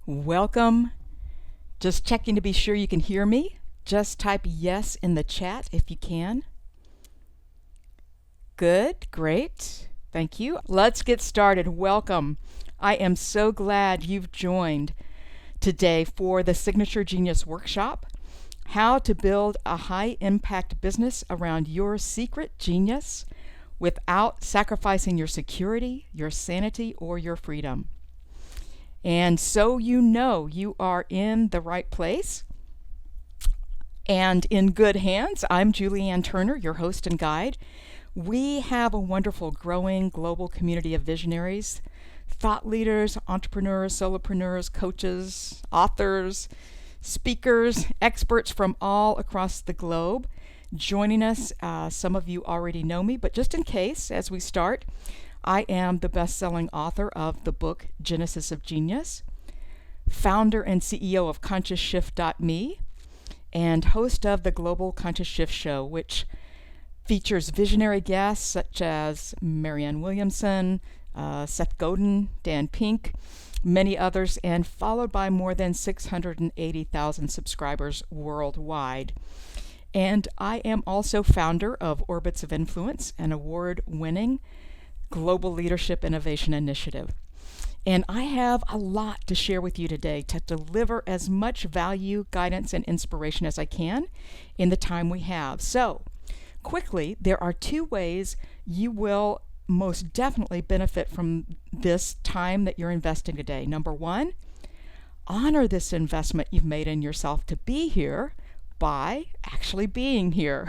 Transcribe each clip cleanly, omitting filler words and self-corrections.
Welcome. Just checking to be sure you can hear me. Just type yes in the chat if you can. Good, great. Thank you. Let's get started. Welcome. I am so glad you've joined today for the Signature Genius Workshop, how to build a high-impact business around your secret genius without sacrificing your security, your sanity, or your freedom. And so you know you are in the right place and in good hands. I'm Julianne Turner, your host and guide. We have a wonderful, growing global community of visionaries, thought leaders, entrepreneurs, solopreneurs, coaches, authors, speakers, experts from all across the globe joining us. Some of you already know me, but just in case, as we start, I am the best-selling author of the book Genesis of Genius, founder and CEO of ConsciousShift.me, and host of the Global Conscious Shift Show, which features visionary guests such as Marianne Williamson, Seth Godin, Dan Pink, many others, and followed by more than 680,000 subscribers worldwide. And I am also founder of Orbits of Influence, an award-winning Global Leadership Innovation Initiative. And I have a lot to share with you today to deliver as much value, guidance, and inspiration as I can in the time we have. So, quickly, there are two ways you will most definitely benefit from this time that you're investing today. Number one, honor this investment you've made in yourself to be here by actually being here.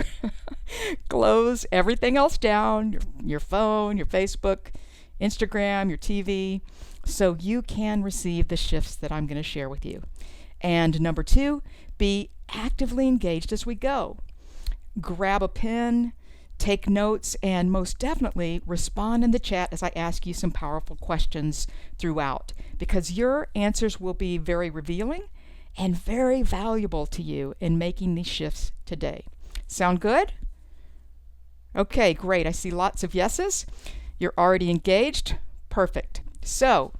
Close everything else down, your phone, your Facebook, Instagram, your TV, so you can receive the shifts that I'm going to share with you. And number two, be actively engaged as we go. Grab a pen, take notes, and most definitely respond in the chat as I ask you some powerful questions throughout, because your answers will be very revealing and very valuable to you in making these shifts today. Sound good? Okay, great. I see lots of yeses. You're already engaged. Perfect. So,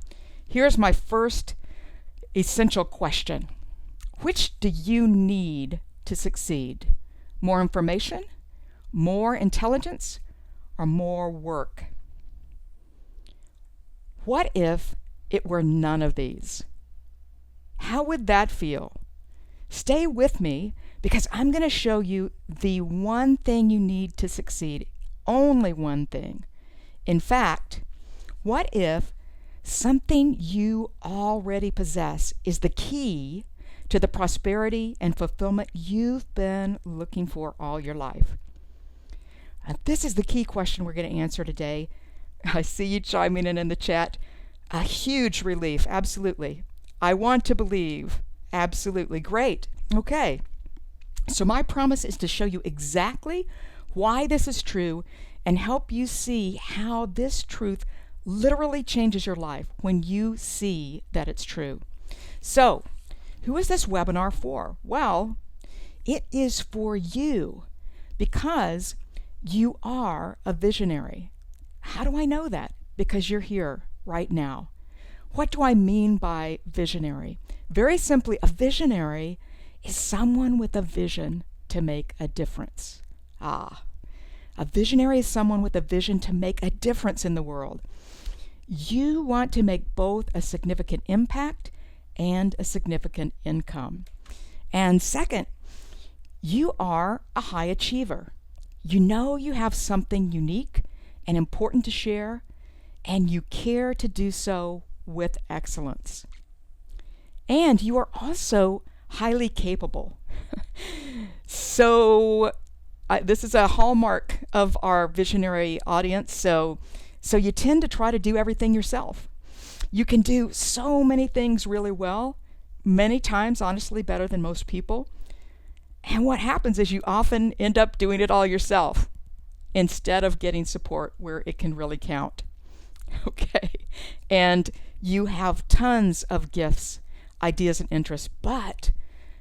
here's my first essential question. Which do you need to succeed? More information, more intelligence, or more work? What if it were none of these? How would that feel? Stay with me because I'm going to show you the one thing you need to succeed, only one thing. In fact, what if something you already possess is the key to the prosperity and fulfillment you've been looking for all your life? This is the key question we're going to answer today. I see you chiming in the chat. A huge relief, absolutely. I want to believe, absolutely. Great. Okay. So my promise is to show you exactly why this is true and help you see how this truth literally changes your life when you see that it's true. So, who is this webinar for? Well, it is for you because you are a visionary. How do I know that? Because you're here right now. What do I mean by visionary? Very simply, a visionary is someone with a vision to make a difference. A visionary is someone with a vision to make a difference in the world. You want to make both a significant impact and a significant income. And second, you are a high achiever. You know you have something unique and important to share, and you care to do so with excellence. And you are also highly capable. So this is a hallmark of our visionary audience. So you tend to try to do everything yourself. You can do so many things really well, many times, honestly, better than most people. And what happens is you often end up doing it all yourself instead of getting support where it can really count. Okay. And you have tons of gifts, ideas, and interests, but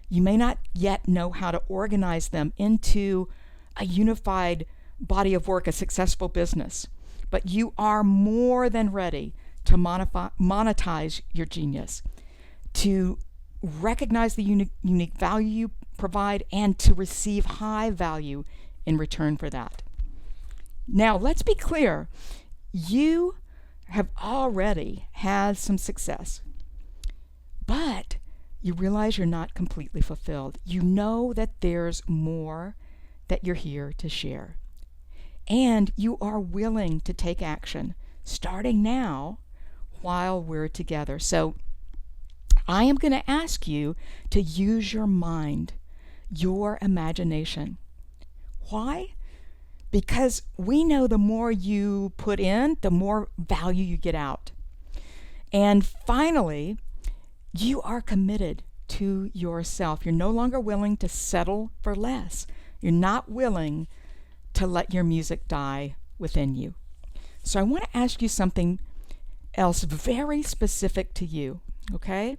you may not yet know how to organize them into a unified body of work, a successful business. But you are more than ready to monetize your genius. to recognize the unique value you provide, and to receive high value in return for that. Now, let's be clear. You have already had some success, but you realize you're not completely fulfilled. You know that there's more that you're here to share. And you are willing to take action, starting now while we're together. So I am going to ask you to use your mind, your imagination. Why? Because we know the more you put in, the more value you get out. And finally, you are committed to yourself. You're no longer willing to settle for less. You're not willing to let your music die within you. So I want to ask you something else very specific to you, okay?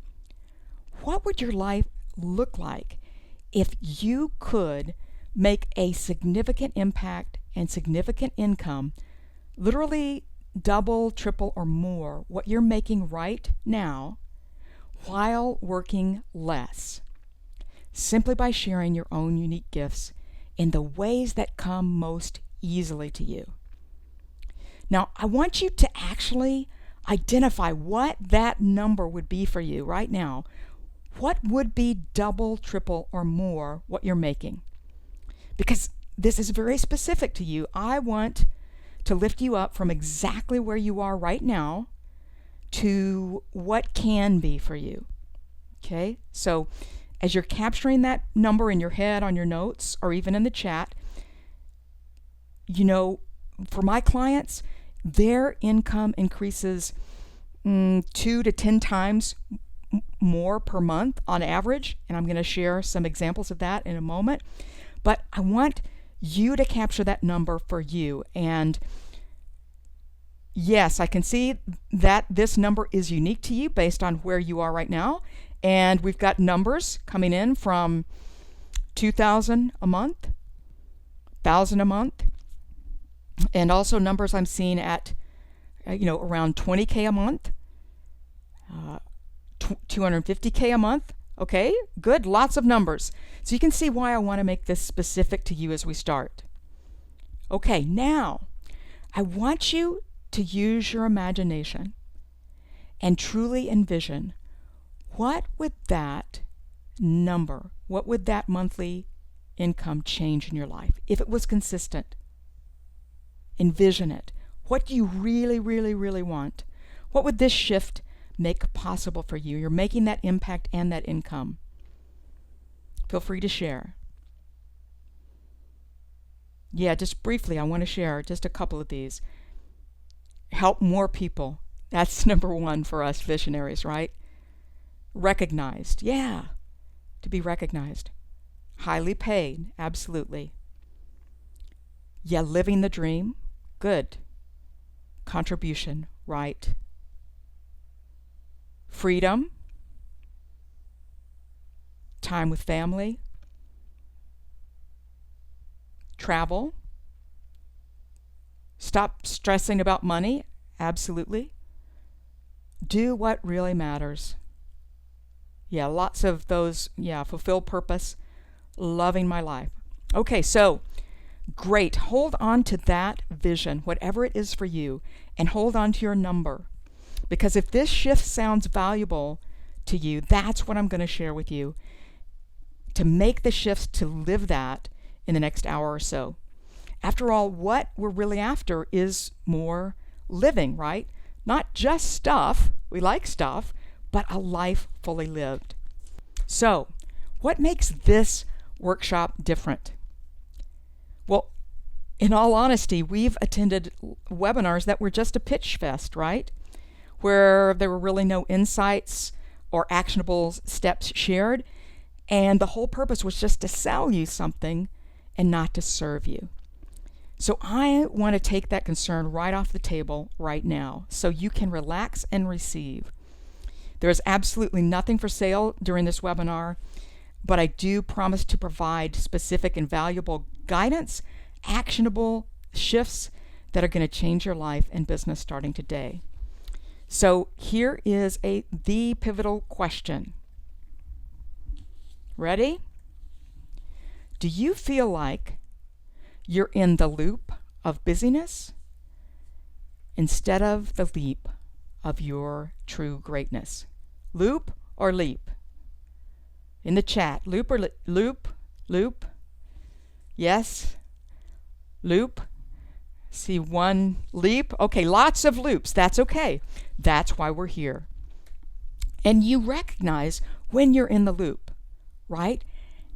What would your life look like if you could make a significant impact and significant income, literally double, triple, or more what you're making right now while working less, simply by sharing your own unique gifts in the ways that come most easily to you? Now, I want you to actually identify what that number would be for you right now. What would be double, triple, or more what you're making? Because this is very specific to you. I want to lift you up from exactly where you are right now to what can be for you. Okay? So as you're capturing that number in your head, on your notes, or even in the chat, you know, for my clients, their income increases 2 to 10 times more per month on average, and I'm going to share some examples of that in a moment. But I want you to capture that number for you. And yes, I can see that this number is unique to you based on where you are right now. And we've got numbers coming in from $2,000 a month, $1,000 a month, and also numbers I'm seeing at around $20K a month, $250K a month. Okay, good, lots of numbers. So you can see why I want to make this specific to you as we start. Okay, now I want you to use your imagination and truly envision, what would that number, what would that monthly income change in your life if it was consistent? Envision it. What do you really, really, really want? What would this shift make possible for you? You're making that impact and that income. Feel free to share. Yeah, just briefly, I want to share just a couple of these. Help more people. That's number one for us visionaries, right? Recognized. Yeah, to be recognized. Highly paid. Absolutely. Yeah, living the dream. Good. Contribution. Right. Freedom. Time with family. Travel. Stop stressing about money. Absolutely. Do what really matters. Yeah, lots of those. Yeah, fulfill purpose. Loving my life. Okay, so great. Hold on to that vision, whatever it is for you, and hold on to your number. Because if this shift sounds valuable to you, that's what I'm going to share with you to make the shifts to live that in the next hour or so. After all, what we're really after is more living, right? Not just stuff. We like stuff, but a life fully lived. So, what makes this workshop different? Well, in all honesty, we've attended webinars that were just a pitch fest, right? Where there were really no insights or actionable steps shared, and the whole purpose was just to sell you something and not to serve you. So I want to take that concern right off the table right now so you can relax and receive. There is absolutely nothing for sale during this webinar, but I do promise to provide specific and valuable guidance, actionable shifts that are going to change your life and business starting today. So here is the pivotal question. Ready? Do you feel like you're in the loop of busyness instead of the leap of your true greatness? Loop or leap? In the chat, loop or loop? Loop? Yes? Loop? See one leap? Okay, lots of loops. That's okay. That's why we're here. And you recognize when you're in the loop, right?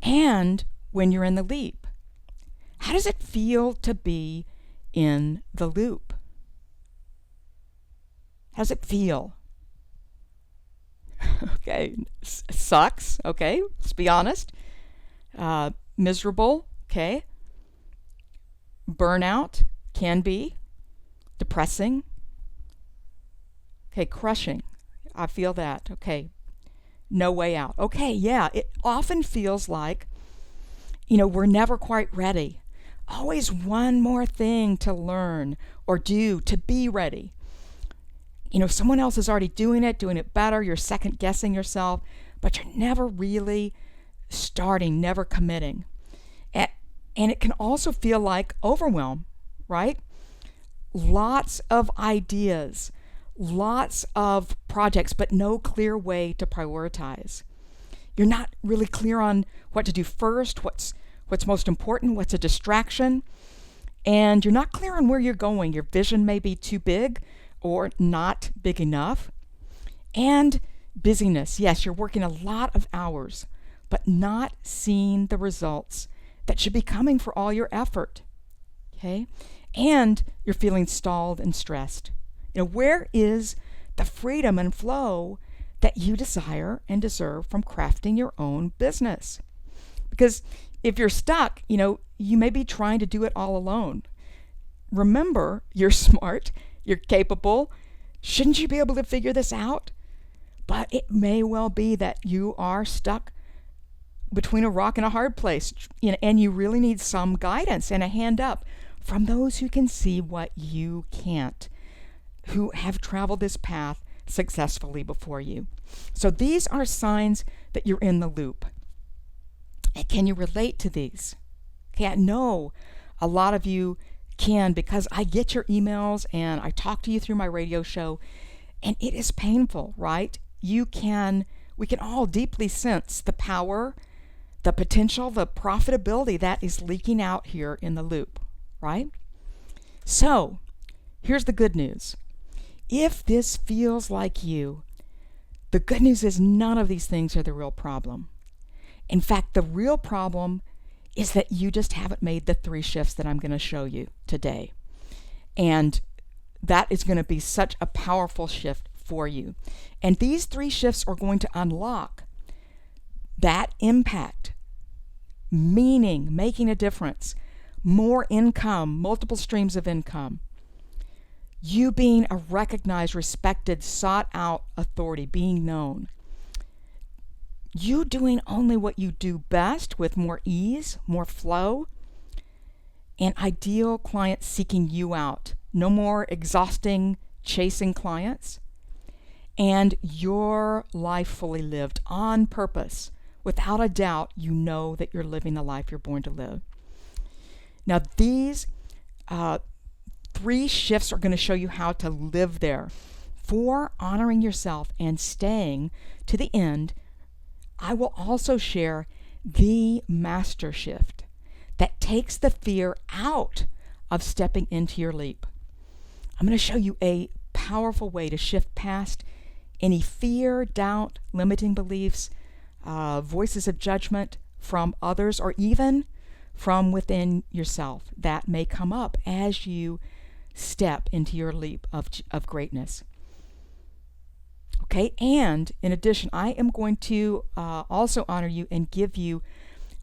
And when you're in the leap. How does it feel to be in the loop? How does it feel? Okay, sucks. Okay, let's be honest. Miserable. Okay. Burnout can be depressing. Okay, crushing. I feel that. Okay, no way out. Okay, yeah, it often feels like, we're never quite ready. Always one more thing to learn or do to be ready. Someone else is already doing it better. You're second guessing yourself, but you're never really starting, never committing. And it can also feel like overwhelm, right? Lots of ideas, lots of projects, but no clear way to prioritize. You're not really clear on what to do first, what's most important, what's a distraction, and you're not clear on where you're going. Your vision may be too big or not big enough. And busyness. Yes, you're working a lot of hours, but not seeing the results that should be coming for all your effort. Okay? And you're feeling stalled and stressed. Where is the freedom and flow that you desire and deserve from crafting your own business? Because if you're stuck, you may be trying to do it all alone. Remember, you're smart, you're capable. Shouldn't you be able to figure this out? But it may well be that you are stuck between a rock and a hard place, and you really need some guidance and a hand up from those who can see what you can't, who have traveled this path successfully before you. So these are signs that you're in the loop. And can you relate to these? Okay, I know a lot of you can, because I get your emails and I talk to you through my radio show, and it is painful, right? We can all deeply sense the power, the potential, the profitability that is leaking out here in the loop, right? So here's the good news. If this feels like you, the good news is none of these things are the real problem. In fact, the real problem is that you just haven't made the 3 shifts that I'm going to show you today. And that is going to be such a powerful shift for you. And these 3 shifts are going to unlock that impact, meaning, making a difference, more income, multiple streams of income. You being a recognized, respected, sought out authority, being known. You doing only what you do best with more ease, more flow, and ideal clients seeking you out. No more exhausting, chasing clients. And your life fully lived on purpose. Without a doubt, you know that you're living the life you're born to live. Now, these 3 shifts are going to show you how to live there. For honoring yourself and staying to the end, I will also share the master shift that takes the fear out of stepping into your leap. I'm going to show you a powerful way to shift past any fear, doubt, limiting beliefs, voices of judgment from others, or even from within yourself that may come up as you step into your leap of greatness. Okay, and in addition, I am going to also honor you and give you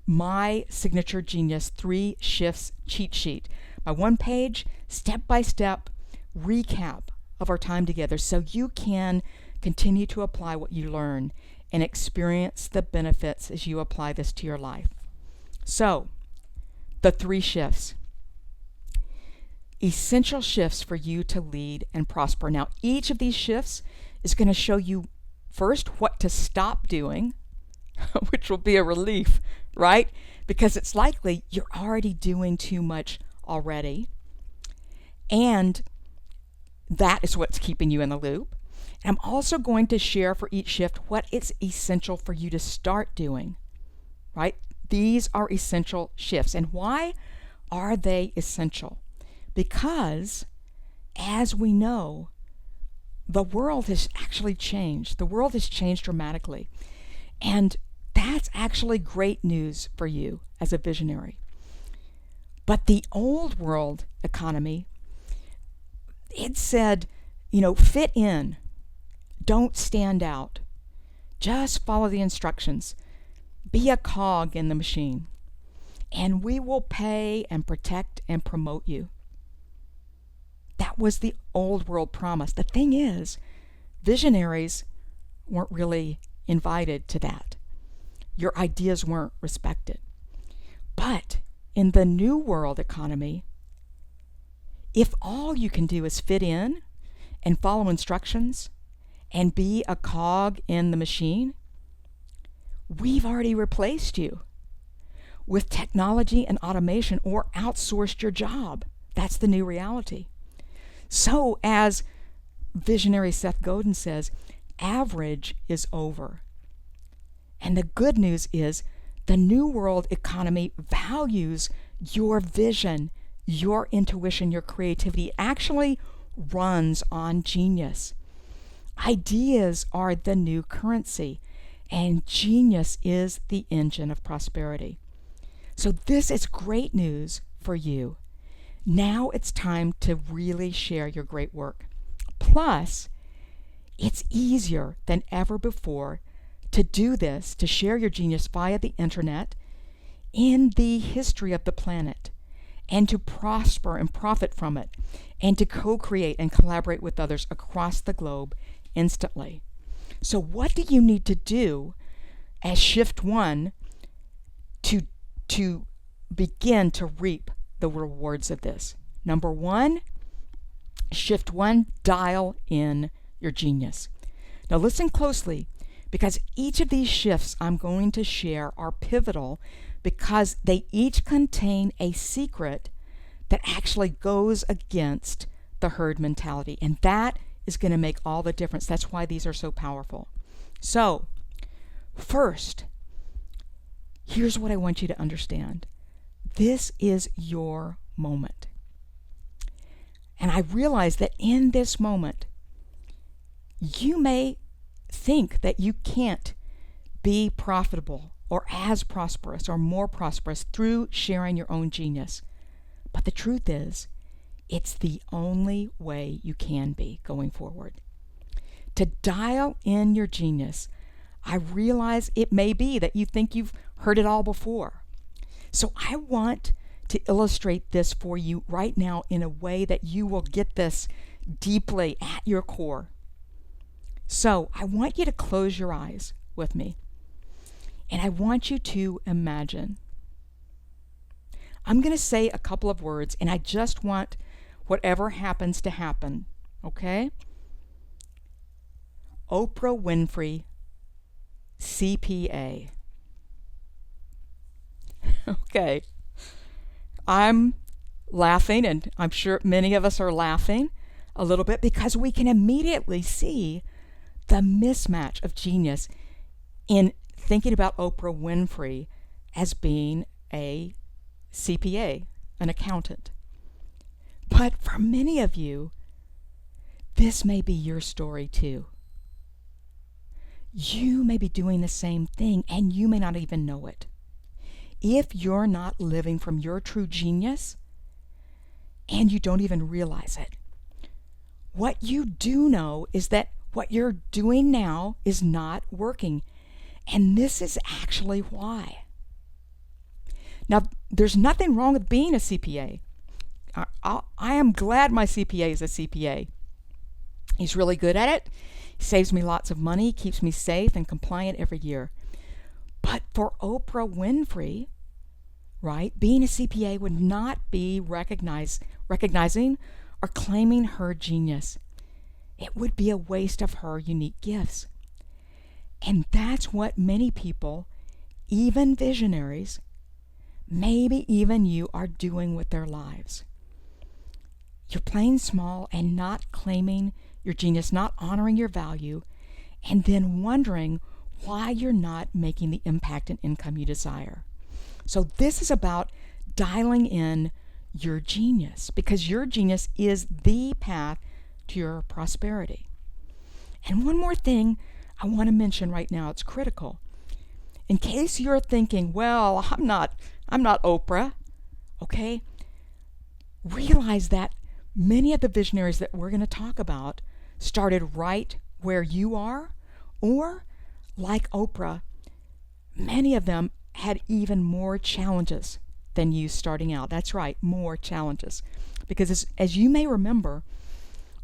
my Signature Genius 3 Shifts cheat sheet, my 1-page, step-by-step recap of our time together, so you can continue to apply what you learn and experience the benefits as you apply this to your life. So, the 3 shifts. essential shifts for you to lead and prosper. Now, each of these shifts is going to show you first what to stop doing, which will be a relief, right? Because it's likely you're already doing too much already. And that is what's keeping you in the loop. And I'm also going to share for each shift what is essential for you to start doing, right? These are essential shifts. And why are they essential? Because, as we know, the world has actually changed. The world has changed dramatically. And that's actually great news for you as a visionary. But the old world economy, it said, fit in, don't stand out, just follow the instructions, be a cog in the machine, and we will pay and protect and promote you. That was the old world promise. The thing is, visionaries weren't really invited to that. Your ideas weren't respected. But in the new world economy, if all you can do is fit in and follow instructions and be a cog in the machine, we've already replaced you with technology and automation or outsourced your job. That's the new reality. So, as visionary Seth Godin says, average is over. And the good news is the new world economy values your vision, your intuition, your creativity. It actually runs on genius. Ideas are the new currency, and genius is the engine of prosperity. So this is great news for you. Now it's time to really share your great work. Plus, it's easier than ever before to do this, to share your genius via the internet in the history of the planet, and to prosper and profit from it, and to co-create and collaborate with others across the globe instantly. So what do you need to do as shift one to begin to reap the rewards of this? Number one, shift one, dial in your genius. Now listen closely, because each of these shifts I'm going to share are pivotal because they each contain a secret that actually goes against the herd mentality. And that is going to make all the difference. That's why these are so powerful. So, first, here's what I want you to understand. This is your moment. And I realize that in this moment, you may think that you can't be profitable or as prosperous or more prosperous through sharing your own genius. But the truth is, it's the only way you can be going forward. To dial in your genius, I realize it may be that you think you've heard it all before. So I want to illustrate this for you right now in a way that you will get this deeply at your core. So I want you to close your eyes with me, and I want you to imagine. I'm going to say a couple of words, and I just want whatever happens to happen, okay? Oprah Winfrey, CPA. Okay. I'm laughing, and I'm sure many of us are laughing a little bit because we can immediately see the mismatch of genius in thinking about Oprah Winfrey as being a CPA, an accountant. But for many of you, this may be your story too. You may be doing the same thing, and you may not even know it. If you're not living from your true genius, and you don't even realize it, what you do know is that what you're doing now is not working. And this is actually why. Now, there's nothing wrong with being a CPA. I am glad my CPA is a CPA. He's really good at it. He saves me lots of money, keeps me safe and compliant every year. But for Oprah Winfrey, right? Being a CPA would not be recognizing or claiming her genius. It would be a waste of her unique gifts. And that's what many people, even visionaries, maybe even you, are doing with their lives. You're playing small and not claiming your genius, not honoring your value, and then wondering why you're not making the impact and income you desire. So this is about dialing in your genius, because your genius is the path to your prosperity. And one more thing I want to mention right now, it's critical. In case you're thinking, well, I'm not Oprah, okay? Realize that many of the visionaries that we're going to talk about started right where you are, or like Oprah, many of them had even more challenges than you starting out. That's right, more challenges. Because as you may remember,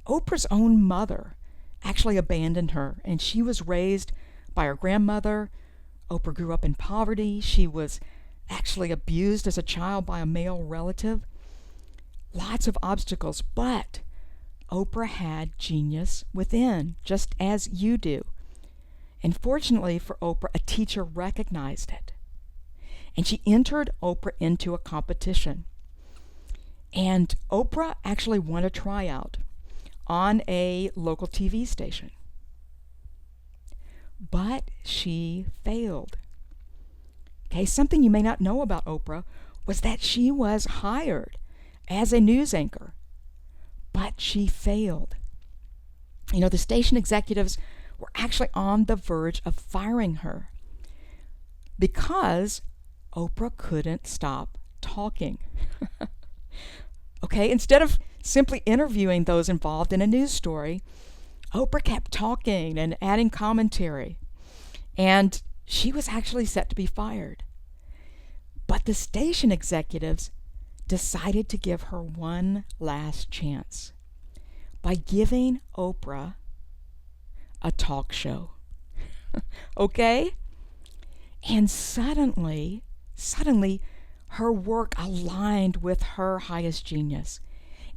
Oprah's own mother actually abandoned her, and she was raised by her grandmother. Oprah grew up in poverty. She was actually abused as a child by a male relative. Lots of obstacles, but Oprah had genius within, just as you do. And fortunately for Oprah, a teacher recognized it. And she entered Oprah into a competition. And Oprah actually won a tryout on a local TV station. But she failed. Okay, something you may not know about Oprah was that she was hired as a news anchor, but she failed. You know, the station executives were actually on the verge of firing her because Oprah couldn't stop talking. Okay, instead of simply interviewing those involved in a news story, Oprah kept talking and adding commentary, and she was actually set to be fired. But the station executives decided to give her one last chance by giving Oprah a talk show. Okay? And suddenly, her work aligned with her highest genius.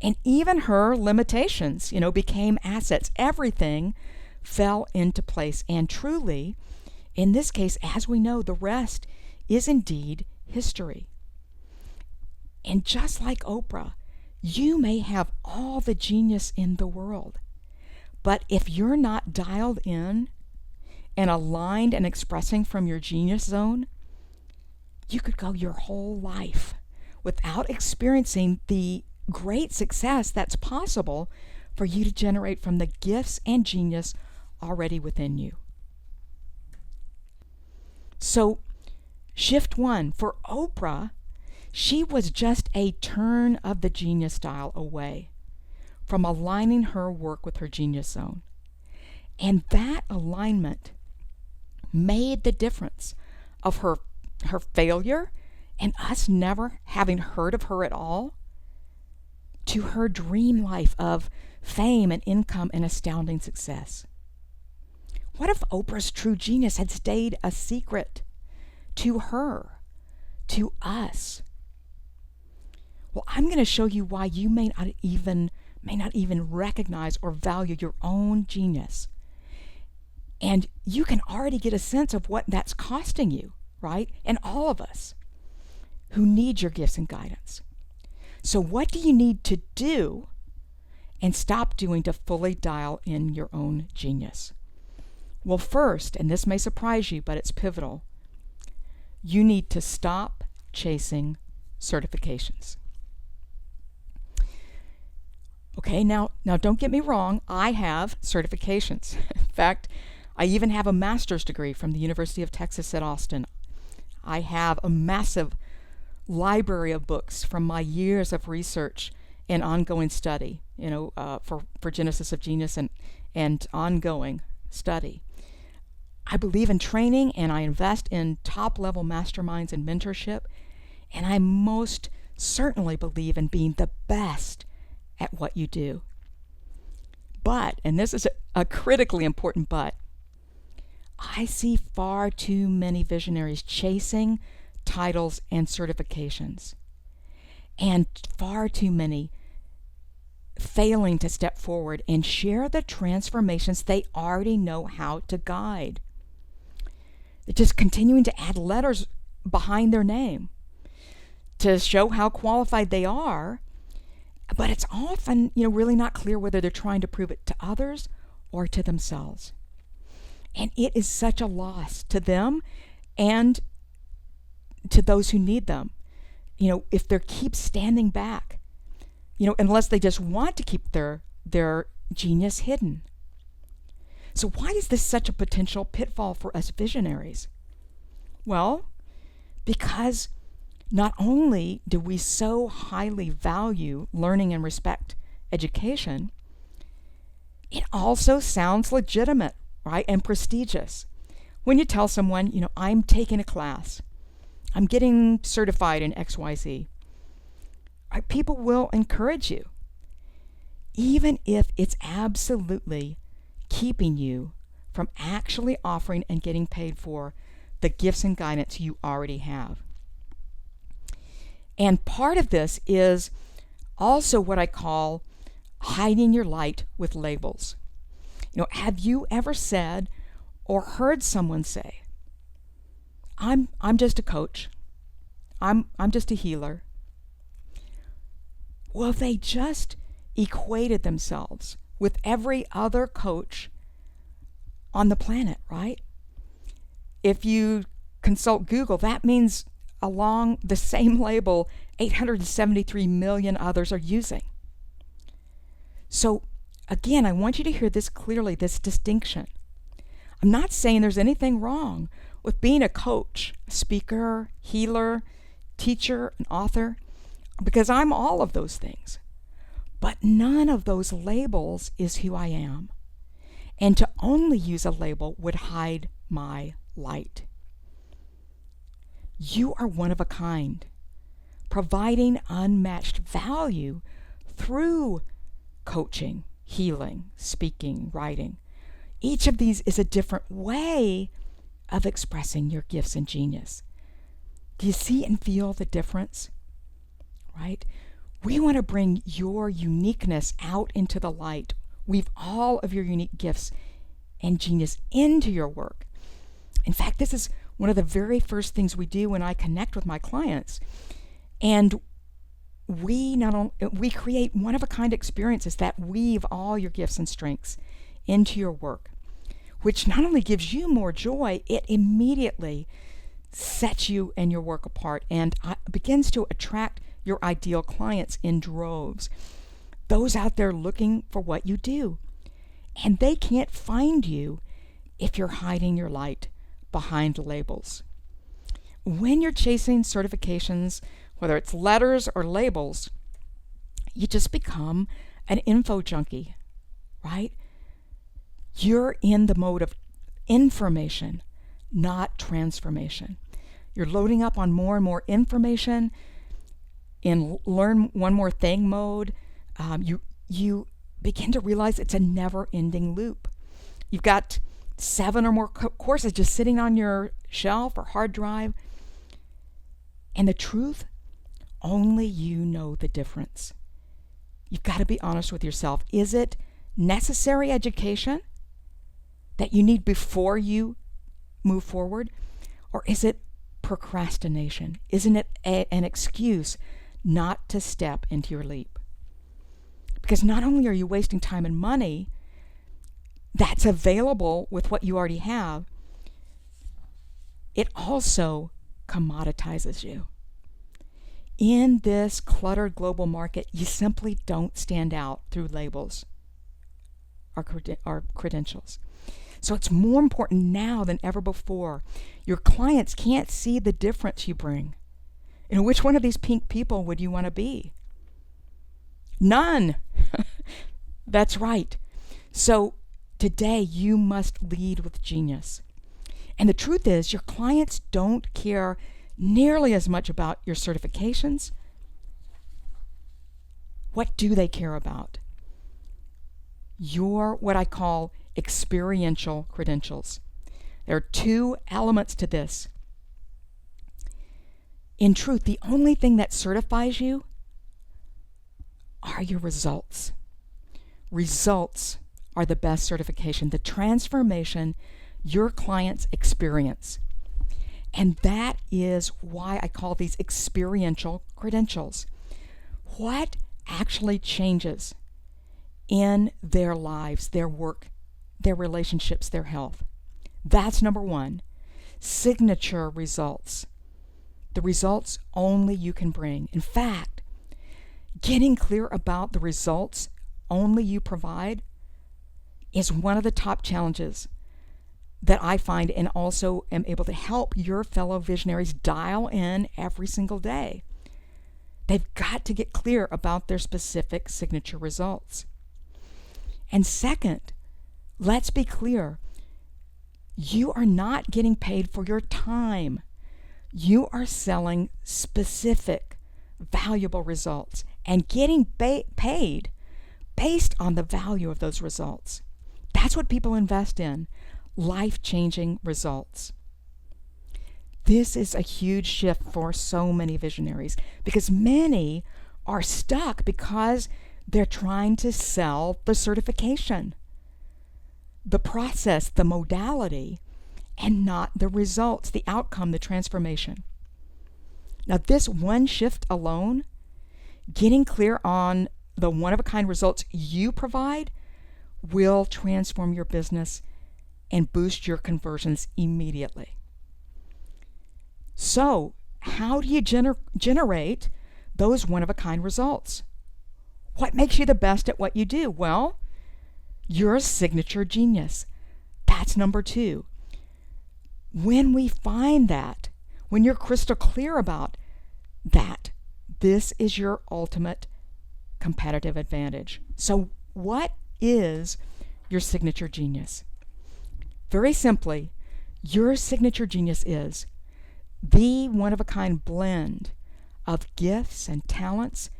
And even her limitations, became assets. Everything fell into place. And truly, in this case, as we know, the rest is indeed history. And just like Oprah, you may have all the genius in the world, but if you're not dialed in and aligned and expressing from your genius zone, you could go your whole life without experiencing the great success that's possible for you to generate from the gifts and genius already within you. So, shift one, for Oprah, she was just a turn of the genius dial away from aligning her work with her genius zone. And that alignment made the difference of her failure and us never having heard of her at all to her dream life of fame and income and astounding success. What if Oprah's true genius had stayed a secret to her, to us? Well, I'm going to show you why you may not even recognize or value your own genius. And you can already get a sense of what that's costing you, right? And all of us who need your gifts and guidance. So what do you need to do and stop doing to fully dial in your own genius? Well, first, and this may surprise you, but it's pivotal, you need to stop chasing certifications. Okay, now don't get me wrong, I have certifications. In fact, I even have a master's degree from the University of Texas at Austin. I have a massive library of books from my years of research and ongoing study, for Genesis of Genius and ongoing study. I believe in training, and I invest in top-level masterminds and mentorship, and I most certainly believe in being the best at what you do. But, and this is a critically important but, I see far too many visionaries chasing titles, and certifications. And far too many failing to step forward and share the transformations they already know how to guide. They're just continuing to add letters behind their name to show how qualified they are, but it's often, really not clear whether they're trying to prove it to others or to themselves. And it is such a loss to them and to those who need them. If they keep standing back, unless they just want to keep their genius hidden. So why is this such a potential pitfall for us visionaries? Well, because not only do we so highly value learning and respect education, it also sounds legitimate, right, and prestigious. When you tell someone, I'm taking a class, I'm getting certified in XYZ, right, people will encourage you, even if it's absolutely keeping you from actually offering and getting paid for the gifts and guidance you already have. And part of this is also what I call hiding your light with labels. Have you ever said or heard someone say, I'm just a coach, I'm just a healer? Well, they just equated themselves with every other coach on the planet, right? If you consult Google, that means along the same label 873 million others are using. So again, I want you to hear this clearly, this distinction. I'm not saying there's anything wrong with being a coach, a speaker, healer, teacher, an author, because I'm all of those things. But none of those labels is who I am. And to only use a label would hide my light. You are one of a kind, providing unmatched value through coaching, healing, speaking, writing. Each of these is a different way of expressing your gifts and genius. Do you see and feel the difference? Right? We want to bring your uniqueness out into the light. Weave all of your unique gifts and genius into your work. In fact, this is one of the very first things we do when I connect with my clients. And we create one-of-a-kind experiences that weave all your gifts and strengths into your work, which not only gives you more joy, it immediately sets you and your work apart and begins to attract your ideal clients in droves. Those out there looking for what you do. And they can't find you if you're hiding your light behind labels. When you're chasing certifications, whether it's letters or labels, you just become an info junkie, right? You're in the mode of information, not transformation. You're loading up on more and more information in learn one more thing mode. You begin to realize it's a never-ending loop. You've got 7 or more courses just sitting on your shelf or hard drive. And the truth, only you know the difference. You've got to be honest with yourself. Is it necessary education that you need before you move forward? Or is it procrastination? Isn't it an excuse not to step into your leap? Because not only are you wasting time and money that's available with what you already have, it also commoditizes you. In this cluttered global market, you simply don't stand out through labels or credentials. So it's more important now than ever before. Your clients can't see the difference you bring. Which one of these pink people would you want to be? None. That's right. So today you must lead with genius. And the truth is, your clients don't care nearly as much about your certifications. What do they care about? Your, what I call, experiential credentials. There are 2 elements to this. In truth, the only thing that certifies you are your results. Results are the best certification, the transformation your clients experience. And that is why I call these experiential credentials. What actually changes in their lives, their work, their relationships, their health? That's number one. Signature results. The results only you can bring. In fact, getting clear about the results only you provide is one of the top challenges that I find, and also am able to help your fellow visionaries dial in every single day. They've got to get clear about their specific signature results. And second, let's be clear. You are not getting paid for your time. You are selling specific, valuable results and getting paid based on the value of those results. That's what people invest in, life-changing results. This is a huge shift for so many visionaries because many are stuck because they're trying to sell the certification, the process, the modality, and not the results, the outcome, the transformation. Now, this one shift alone, getting clear on the one-of-a-kind results you provide, will transform your business and boost your conversions immediately. So, how do you generate those one-of-a-kind results? What makes you the best at what you do? Well, you're a signature genius. That's number two. When we find that, when you're crystal clear about that, this is your ultimate competitive advantage. So what is your signature genius? Very simply, your signature genius is the one-of-a-kind blend of gifts and talents,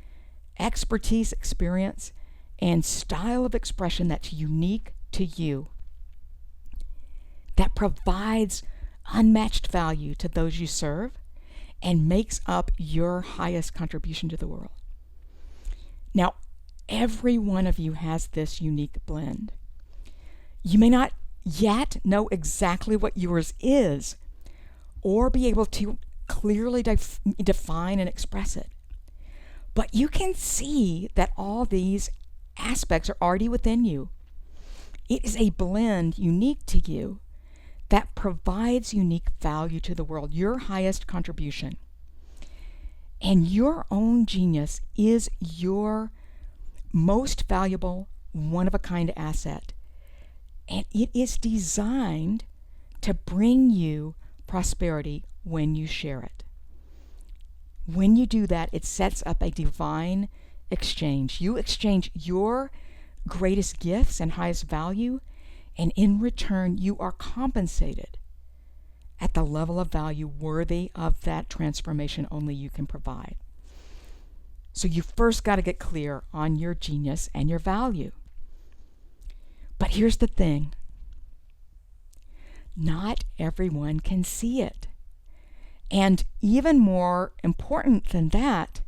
expertise, experience, and style of expression that's unique to you, that provides unmatched value to those you serve and makes up your highest contribution to the world. Now, every one of you has this unique blend. You may not yet know exactly what yours is or be able to clearly define and express it, but you can see that all these aspects are already within you. It is a blend unique to you that provides unique value to the world, your highest contribution. And your own genius is your most valuable, one-of-a-kind asset. And it is designed to bring you prosperity when you share it. When you do that, it sets up a divine exchange. You exchange your greatest gifts and highest value, and in return, you are compensated at the level of value worthy of that transformation only you can provide. So you first got to get clear on your genius and your value. But here's the thing. Not everyone can see it. And even more important than that,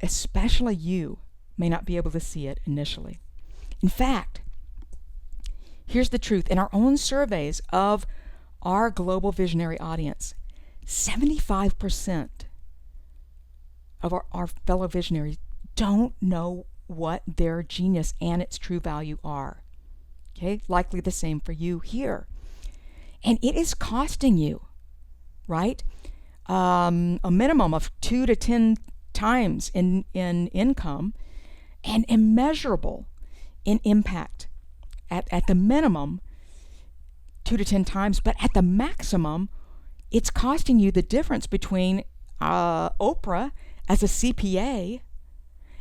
especially you may not be able to see it initially. In fact, here's the truth. In our own surveys of our global visionary audience, 75% of our fellow visionaries don't know what their genius and its true value are. Okay, likely the same for you here. And it is costing you, right? A minimum of 2 to 10 times in income, and immeasurable in impact. At the minimum, 2 to 10 times, but at the maximum, it's costing you the difference between OPRAH as a CPA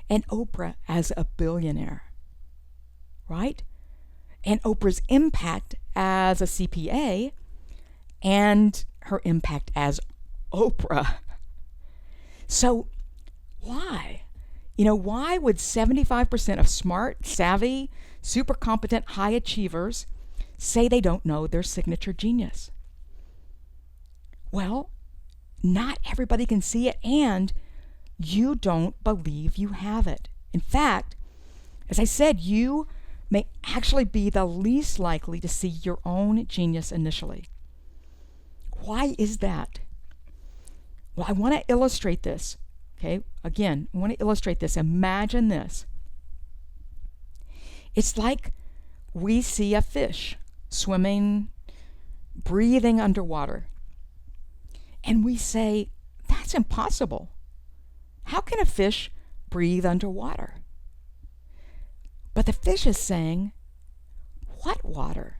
and OPRAH as a billionaire, right? And Oprah's impact as a CPA and her impact as OPRAH. So why? Why would 75% of smart, savvy, super competent, high achievers say they don't know their signature genius? Well, not everybody can see it, and you don't believe you have it. In fact, as I said, you may actually be the least likely to see your own genius initially. Why is that? Well, I want to illustrate this. Okay, again, I want to illustrate this. Imagine this. It's like we see a fish swimming, breathing underwater. And we say, that's impossible. How can a fish breathe underwater? But the fish is saying, what water?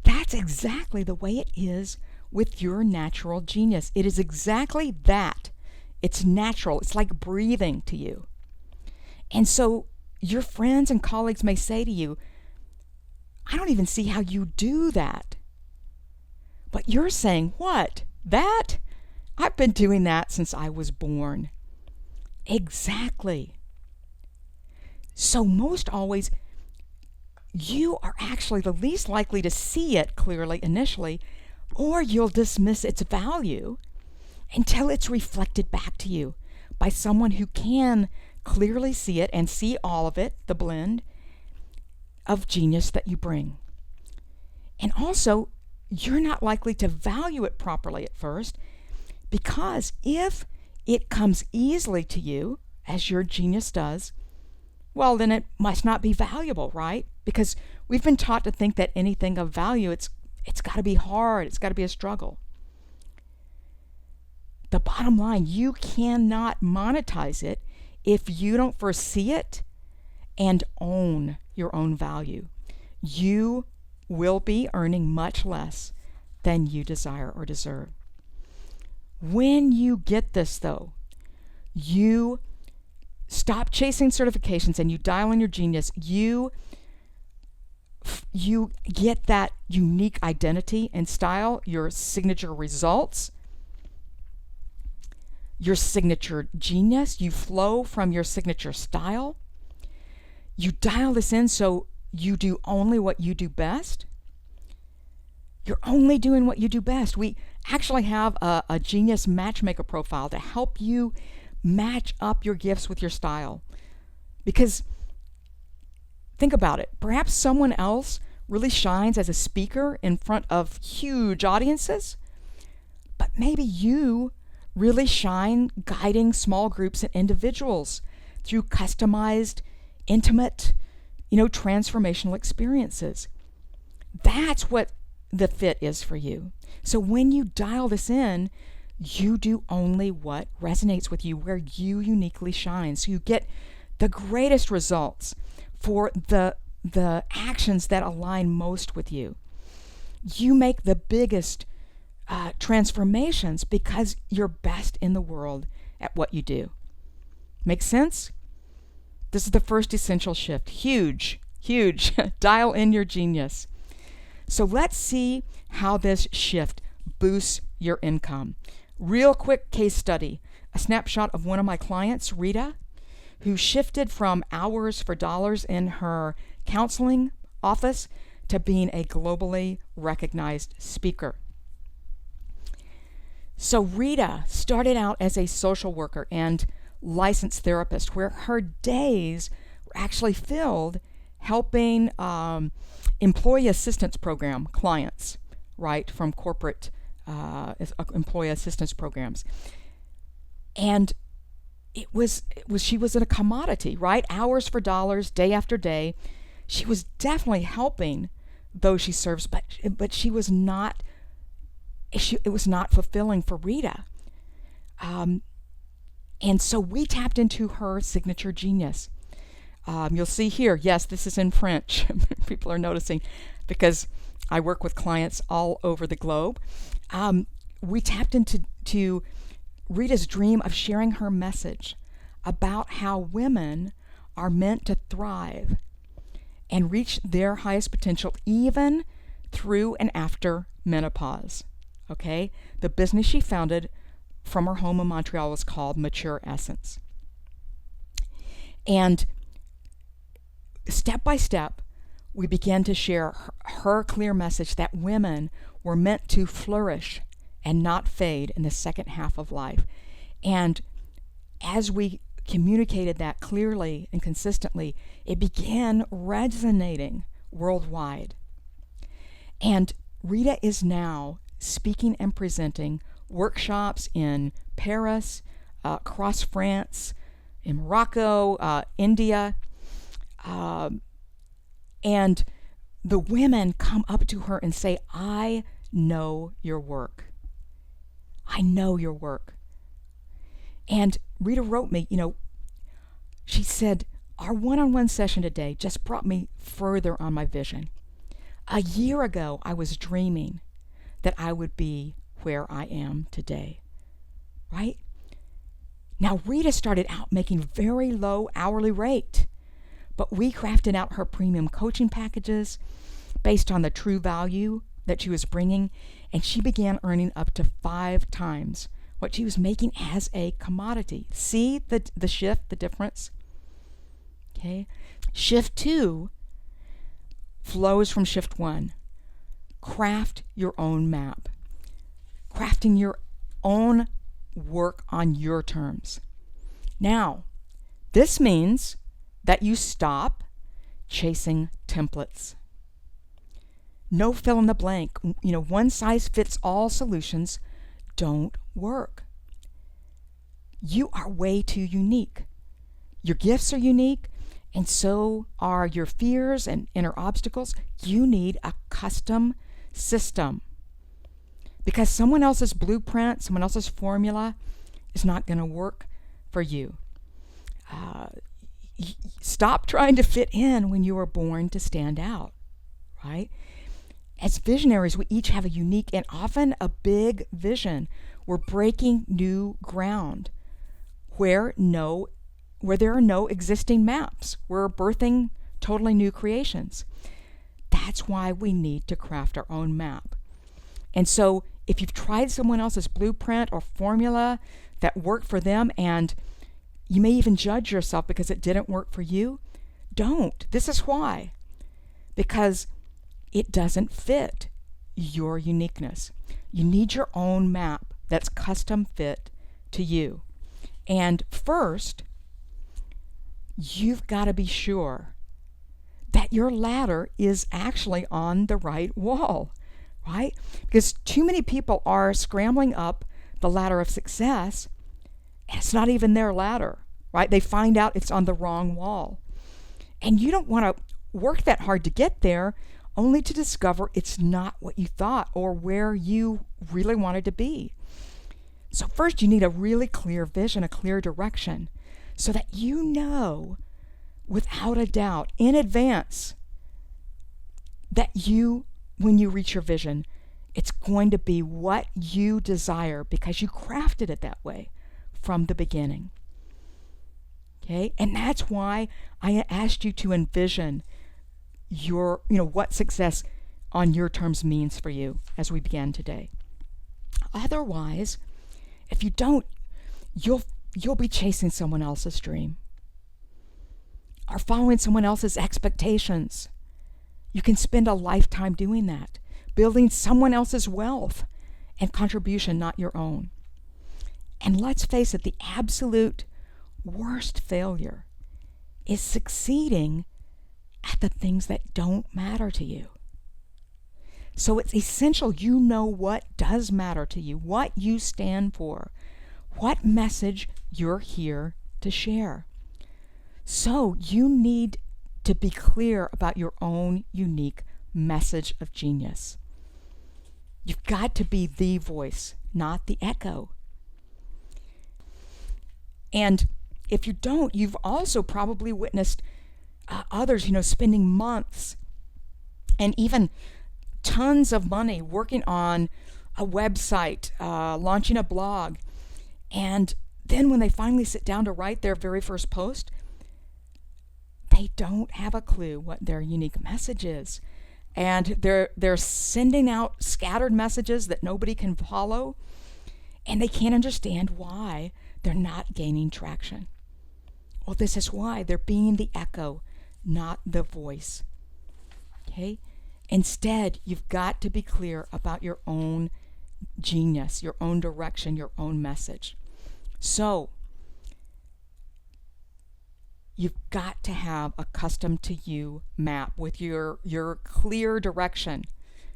That's exactly the way it is with your natural genius. It is exactly that. It's natural. It's like breathing to you. And so your friends and colleagues may say to you, I don't even see how you do that. But you're saying, what? That? I've been doing that since I was born. Exactly. So most always, you are actually the least likely to see it clearly initially, or you'll dismiss its value until it's reflected back to you by someone who can clearly see it and see all of it, the blend of genius that you bring. And also, you're not likely to value it properly at first, because if it comes easily to you, as your genius does, well, then it must not be valuable, right? Because we've been taught to think that anything of value, it's got to be hard, it's got to be a struggle. The bottom line, you cannot monetize it if you don't first see it and own your own value. You will be earning much less than you desire or deserve. When you get this, though, you stop chasing certifications and you dial in your genius. You get that unique identity and style, your signature results, your signature genius. You flow from your signature style. You dial this in so you do only what you do best. You're only doing what you do best. We actually have a genius matchmaker profile to help you match up your gifts with your style. Because think about it. Perhaps someone else really shines as a speaker in front of huge audiences, but maybe you really shine guiding small groups and individuals through customized, intimate, transformational experiences. That's what the fit is for you. So when you dial this in, you do only what resonates with you, where you uniquely shine. So you get the greatest results for the actions that align most with you. You make the biggest transformations because you're best in the world at what you do. Make sense? This is the first essential shift. Huge. Dial in your genius. So let's see how this shift boosts your income. Real quick case study. A snapshot of one of my clients, Rita, who shifted from hours for dollars in her counseling office to being a globally recognized speaker. So Rita started out as a social worker and licensed therapist, where her days were actually filled helping employee assistance program clients, right, from corporate employee assistance programs. And she was in a commodity, right? Hours for dollars, day after day. She was definitely helping those she serves, but it was not fulfilling for Rita. And so we tapped into her signature genius. You'll see here, yes, this is in French. People are noticing because I work with clients all over the globe. We tapped into Rita's dream of sharing her message about how women are meant to thrive and reach their highest potential even through and after menopause. Okay? The business she founded from her home in Montreal was called Mature Essence. And step by step, we began to share her clear message that women were meant to flourish and not fade in the second half of life. And as we communicated that clearly and consistently, it began resonating worldwide. And Rita is now speaking and presenting workshops in Paris, across France, in Morocco, India, and the women come up to her and say, I know your work. I know your work. And Rita wrote me, she said, our one-on-one session today just brought me further on my vision. A year ago, I was dreaming that I would be where I am today, right? Now, Rita started out making very low hourly rate, but we crafted out her premium coaching packages based on the true value that she was bringing, and she began earning up to 5 times what she was making as a commodity. See the shift, the difference? Okay. Shift 2 flows from shift 1. Craft your own map. Crafting your own work on your terms. Now, this means that you stop chasing templates. No fill in the blank. One size fits all solutions don't work. You are way too unique. Your gifts are unique, and so are your fears and inner obstacles. You need a custom system, because someone else's blueprint, someone else's formula is not going to work for you. Stop trying to fit in when you were born to stand out, right? As visionaries, we each have a unique and often a big vision. We're breaking new ground where there are no existing maps. We're birthing totally new creations. That's why we need to craft our own map. And so if you've tried someone else's blueprint or formula that worked for them, and you may even judge yourself because it didn't work for you, don't. This is why. Because it doesn't fit your uniqueness. You need your own map that's custom fit to you. And first, you've got to be sure that your ladder is actually on the right wall, right? Because too many people are scrambling up the ladder of success, and it's not even their ladder, right? They find out it's on the wrong wall. And you don't want to work that hard to get there, only to discover it's not what you thought or where you really wanted to be. So first, you need a really clear vision, a clear direction, so that you know without a doubt in advance that when you reach your vision, it's going to be what you desire because you crafted it that way from the beginning. Okay? And that's why I asked you to envision what success on your terms means for you as we began today. Otherwise, if you don't, you'll be chasing someone else's dream or following someone else's expectations. You can spend a lifetime doing that, building someone else's wealth and contribution, not your own. And let's face it, the absolute worst failure is succeeding at the things that don't matter to you. So it's essential you know what does matter to you, what you stand for, what message you're here to share. So you need to be clear about your own unique message of genius. You've got to be the voice, not the echo. And if you don't, you've also probably witnessed others, spending months and even tons of money working on a website, launching a blog. And then when they finally sit down to write their very first post, they don't have a clue what their unique message is. And they're sending out scattered messages that nobody can follow, and they can't understand why they're not gaining traction. Well, this is why they're being the echo, not the voice. Okay? Instead, you've got to be clear about your own genius, your own direction, your own message. So, you've got to have a custom to you map with your clear direction,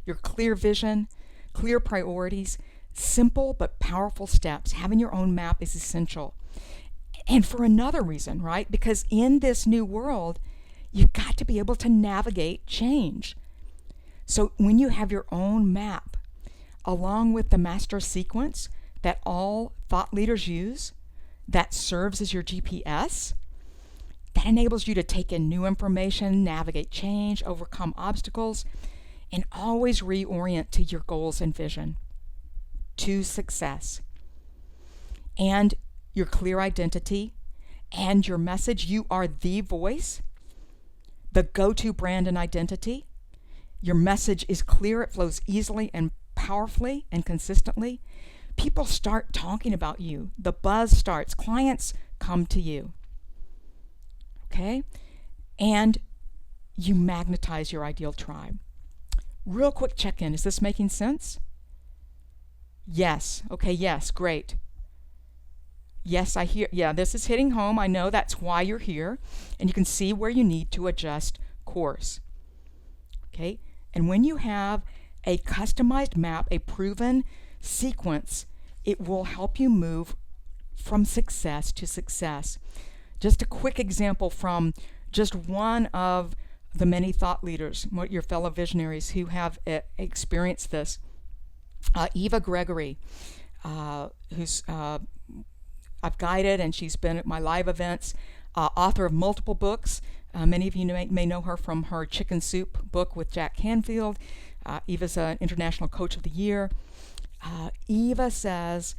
your clear vision, clear priorities, simple but powerful steps. Having your own map is essential. And for another reason, right? Because in this new world, you've got to be able to navigate change. So when you have your own map, along with the master sequence that all thought leaders use, that serves as your GPS, that enables you to take in new information, navigate change, overcome obstacles, and always reorient to your goals and vision, to success. And your clear identity and your message, you are the voice, the go-to brand and identity. Your message is clear, it flows easily and powerfully and consistently. People start talking about you. The buzz starts. Clients come to you. Okay? And you magnetize your ideal tribe. Real quick check-in. Is this making sense? Yes. Okay, yes, great. Yes, I hear. Yeah, this is hitting home. I know that's why you're here. And you can see where you need to adjust course. Okay? And when you have a customized map, a proven sequence, it will help you move from success to success. Just a quick example from just one of the many thought leaders, your fellow visionaries who have experienced this. Eva Gregory, who's I've guided, and she's been at my live events, author of multiple books. Many of you may know her from her Chicken Soup book with Jack Canfield. Eva's an International Coach of the Year. Eva says,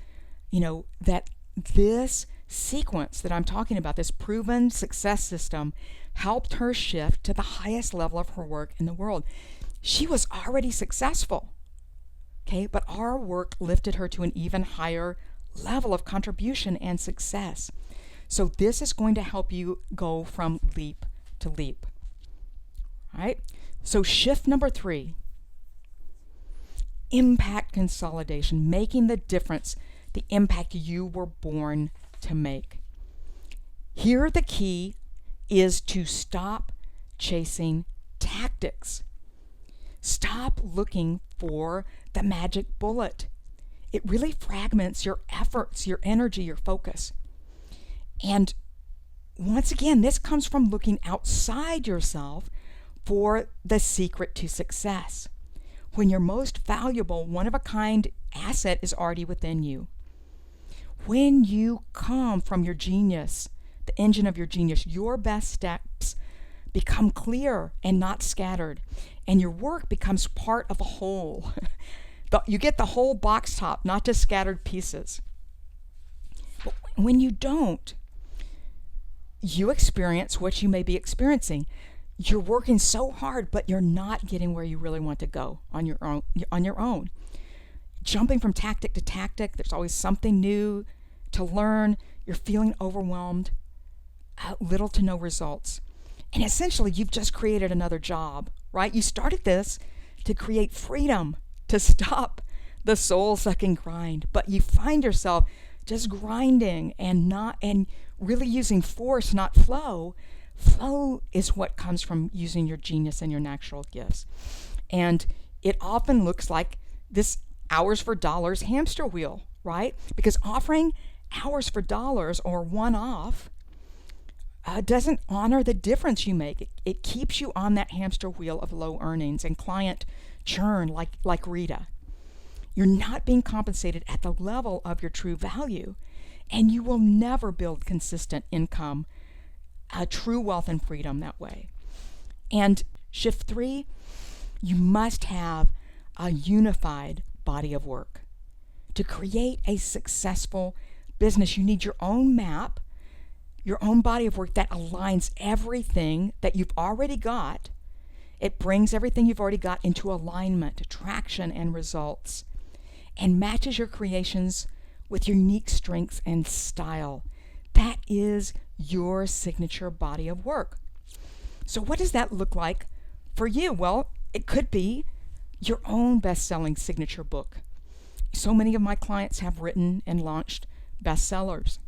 that this sequence that I'm talking about, this proven success system, helped her shift to the highest level of her work in the world. She was already successful, okay, but our work lifted her to an even higher level of contribution and success. So this is going to help you go from leap to leap. All right? So shift number 3, impact consolidation, making the difference, the impact you were born to make. Here the key is to stop chasing tactics. Stop looking for the magic bullet. It really fragments your efforts, your energy, your focus. And once again, this comes from looking outside yourself for the secret to success. When your most valuable, one-of-a-kind asset is already within you. When you come from your genius, the engine of your genius, your best steps become clear and not scattered, and your work becomes part of a whole. You get the whole box top, not just scattered pieces. But when you don't, you experience what you may be experiencing. You're working so hard, but you're not getting where you really want to go on your own. Jumping from tactic to tactic, there's always something new to learn. You're feeling overwhelmed, little to no results. And essentially, you've just created another job, right? You started this to create freedom, to stop the soul-sucking grind, but you find yourself just grinding and really using force, not flow. Flow is what comes from using your genius and your natural gifts. And it often looks like this hours for dollars hamster wheel, right? Because offering hours for dollars or one-off doesn't honor the difference you make. It keeps you on that hamster wheel of low earnings and client churn like Rita. You're not being compensated at the level of your true value, and you will never build consistent income, true wealth and freedom that way. And shift 3, you must have a unified body of work. To create a successful business, you need your own map, your own body of work that aligns everything that you've already got. It brings everything you've already got into alignment, traction, and results, and matches your creations with your unique strengths and style. That is your signature body of work. So what does that look like For you, well, it could be your own best-selling signature book. So many of my clients have written and launched bestsellers.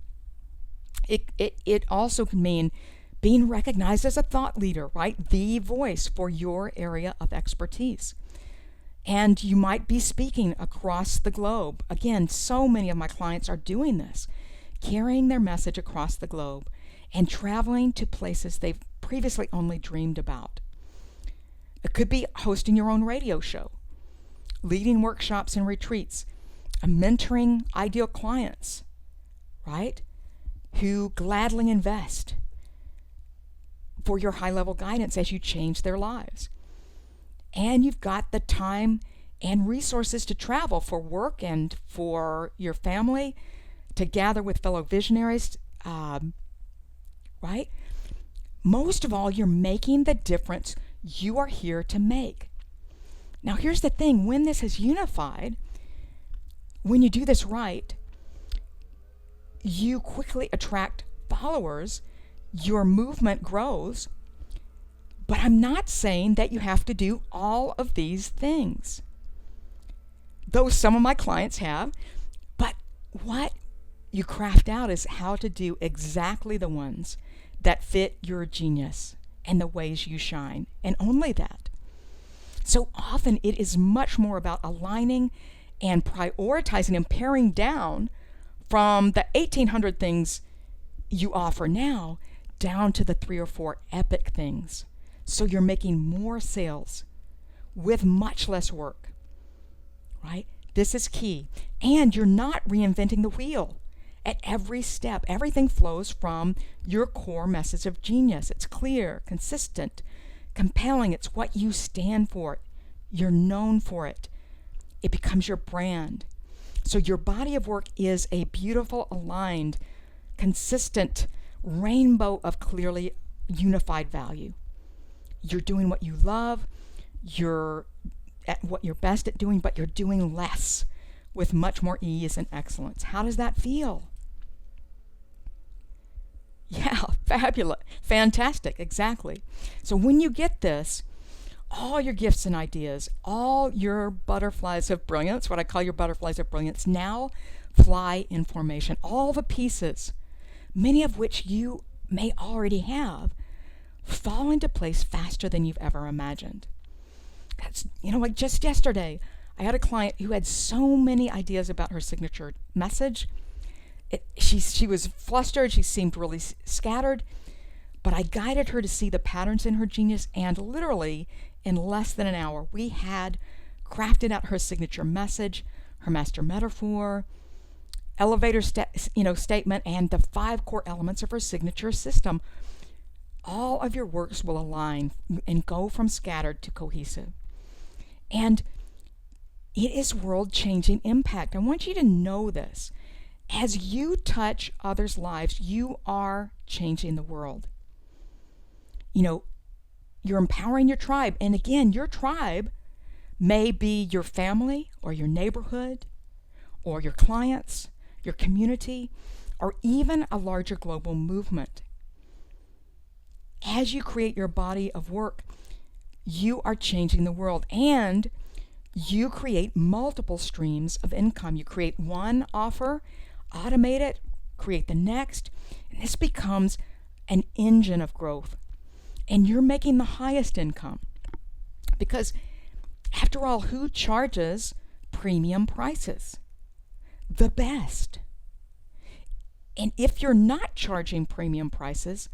It also can mean being recognized as a thought leader, right? The voice for your area of expertise. And you might be speaking across the globe. Again, so many of my clients are doing this, carrying their message across the globe and traveling to places they've previously only dreamed about. It could be hosting your own radio show, leading workshops and retreats, mentoring ideal clients, right, who gladly invest for your high-level guidance as you change their lives. And you've got the time and resources to travel for work and for your family, to gather with fellow visionaries, right? Most of all, you're making the difference you are here to make. Now, here's the thing. When this is unified, when you do this right, you quickly attract followers, your movement grows. But I'm not saying that you have to do all of these things, though some of my clients have. But what you craft out is how to do exactly the ones that fit your genius and the ways you shine, and only that. So often it is much more about aligning and prioritizing and paring down from the 1,800 things you offer now down to the 3 or 4 epic things. So you're making more sales with much less work, right? This is key. And you're not reinventing the wheel. At every step, everything flows from your core message of genius. It's clear, consistent, compelling. It's what you stand for. You're known for it. It becomes your brand. So your body of work is a beautiful, aligned, consistent rainbow of clearly unified value. You're doing what you love, you're at what you're best at doing, but you're doing less with much more ease and excellence. How does that feel? Yeah, fabulous, fantastic, exactly. So when you get this, all your gifts and ideas, all your butterflies of brilliance, what I call your butterflies of brilliance, now fly in formation. All the pieces, many of which you may already have, fall into place faster than you've ever imagined. That's, like just yesterday, I had a client who had so many ideas about her signature message. She was flustered, she seemed really scattered, but I guided her to see the patterns in her genius, and literally in less than an hour, we had crafted out her signature message, her master metaphor, elevator statement, and the 5 core elements of her signature system. All of your works will align and go from scattered to cohesive. And it is world-changing impact. I want you to know this. As you touch others' lives, you are changing the world. You're empowering your tribe. And again, your tribe may be your family or your neighborhood or your clients, your community, or even a larger global movement. As you create your body of work, you are changing the world, and you create multiple streams of income. You create one offer, automate it, create the next, and this becomes an engine of growth. And you're making the highest income. Because after all, who charges premium prices? The best. And if you're not charging premium prices,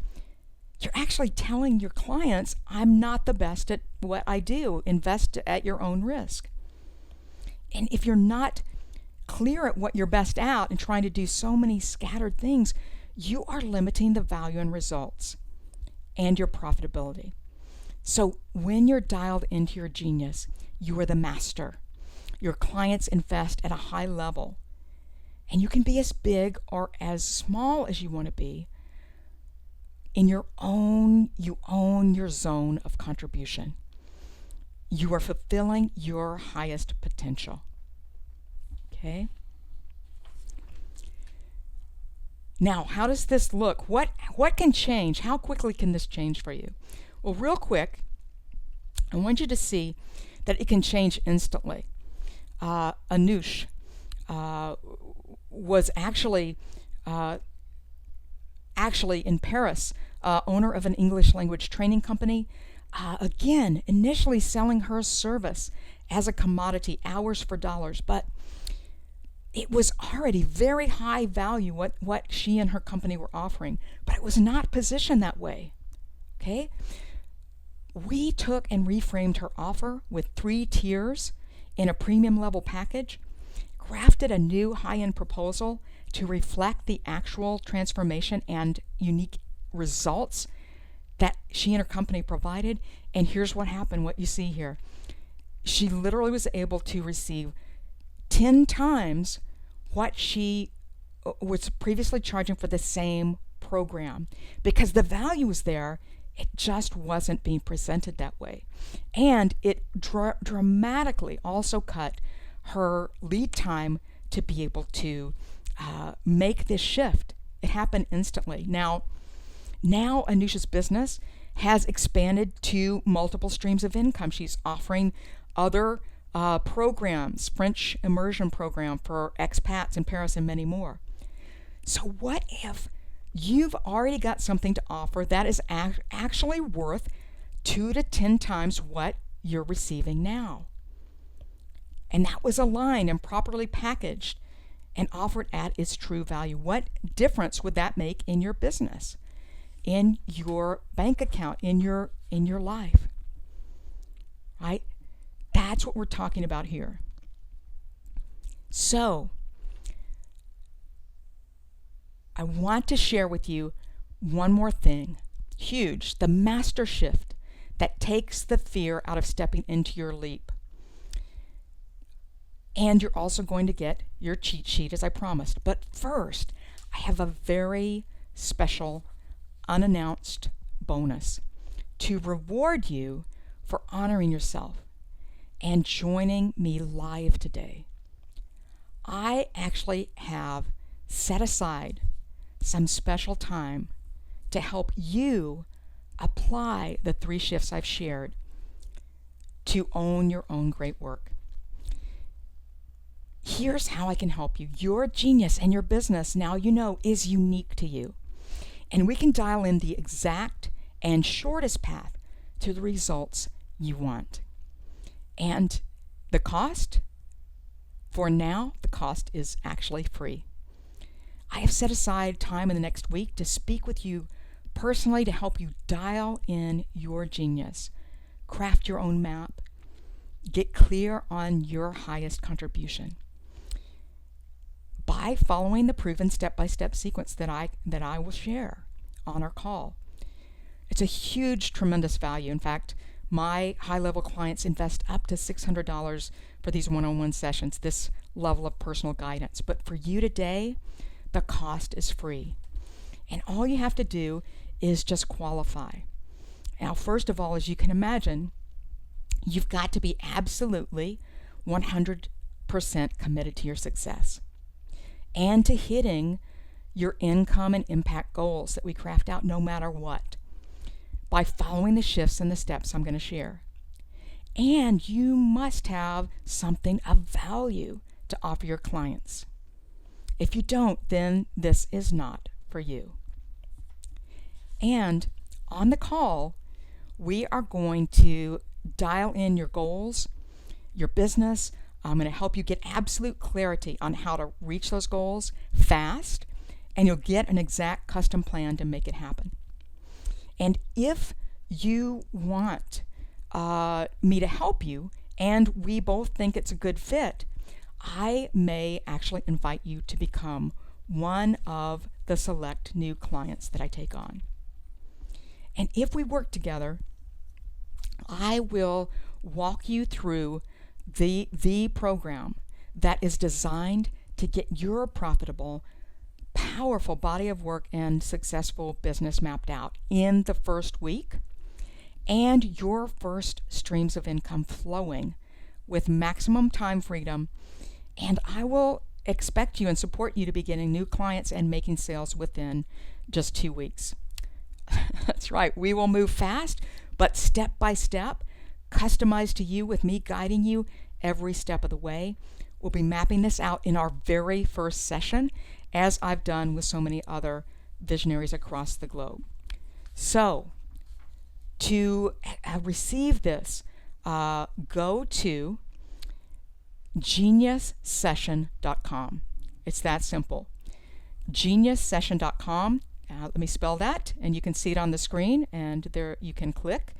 you're actually telling your clients, I'm not the best at what I do. Invest at your own risk. And if you're not clear at what you're best at and trying to do so many scattered things, you are limiting the value and results and your profitability. So when you're dialed into your genius, you are the master. Your clients invest at a high level. And you can be as big or as small as you want to be. You own your zone of contribution. You are fulfilling your highest potential. Okay? Now, how does this look? What can change? How quickly can this change for you? Well, real quick, I want you to see that it can change instantly. Anush was actually in Paris, owner of an English language training company. Again, initially selling her service as a commodity, hours for dollars, but it was already very high value what she and her company were offering, but it was not positioned that way. Okay? We took and reframed her offer with 3 tiers in a premium level package, crafted a new high-end proposal to reflect the actual transformation and unique results that she and her company provided. And here's what happened, what you see here. She literally was able to receive 10 times what she was previously charging for the same program, because the value was there. It just wasn't being presented that way. And it dramatically also cut her lead time to be able to make this shift. It happened instantly. Now Anusha's business has expanded to multiple streams of income. She's offering other programs, French immersion program for expats in Paris, and many more. So what if you've already got something to offer that is actually worth 2 to 10 times what you're receiving now? And that was aligned and properly packaged and offered at its true value. What difference would that make in your business, in your bank account, in your life? Right? That's what we're talking about here. So, I want to share with you one more thing. Huge. The master shift that takes the fear out of stepping into your leap. And you're also going to get your cheat sheet, as I promised. But first, I have a very special, unannounced bonus to reward you for honoring yourself and joining me live today. I actually have set aside some special time to help you apply the 3 shifts I've shared to own your own great work. Here's how I can help you. Your genius and your business, now you know, is unique to you. And we can dial in the exact and shortest path to the results you want. And the cost? For now, the cost is actually free. I have set aside time in the next week to speak with you personally to help you dial in your genius, craft your own map, get clear on your highest contribution by following the proven step-by-step sequence that I will share on our call. It's a huge, tremendous value. In fact, my high-level clients invest up to $600 for these one-on-one sessions, this level of personal guidance. But for you today, the cost is free. And all you have to do is just qualify. Now, first of all, as you can imagine, you've got to be absolutely 100% committed to your success and to hitting your income and impact goals that we craft out no matter what, by following the shifts and the steps I'm going to share. And you must have something of value to offer your clients. If you don't, then this is not for you. And on the call, we are going to dial in your goals, your business. I'm going to help you get absolute clarity on how to reach those goals fast, and you'll get an exact custom plan to make it happen. And if you want me to help you, and we both think it's a good fit, I may actually invite you to become one of the select new clients that I take on. And if we work together, I will walk you through the program that is designed to get your profitable, powerful body of work and successful business mapped out in the first week, and your first streams of income flowing with maximum time freedom. And I will expect you and support you to be getting new clients and making sales within just 2 weeks. That's right. We will move fast, but step by step, customized to you with me guiding you every step of the way. We'll be mapping this out in our very first session, as I've done with so many other visionaries across the globe. So, to receive this, go to geniussession.com. It's that simple. Geniussession.com. Let me spell that, and you can see it on the screen, and there you can click.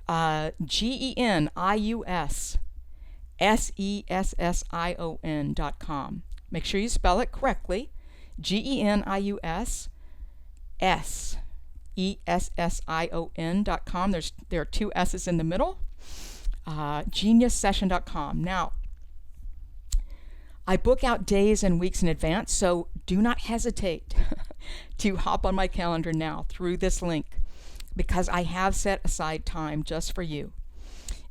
GENIUSSESSION.com. Make sure you spell it correctly. GENIUSSESSION.com. There are two S's in the middle. Geniussession.com. Now, I book out days and weeks in advance, so do not hesitate to hop on my calendar now through this link, because I have set aside time just for you.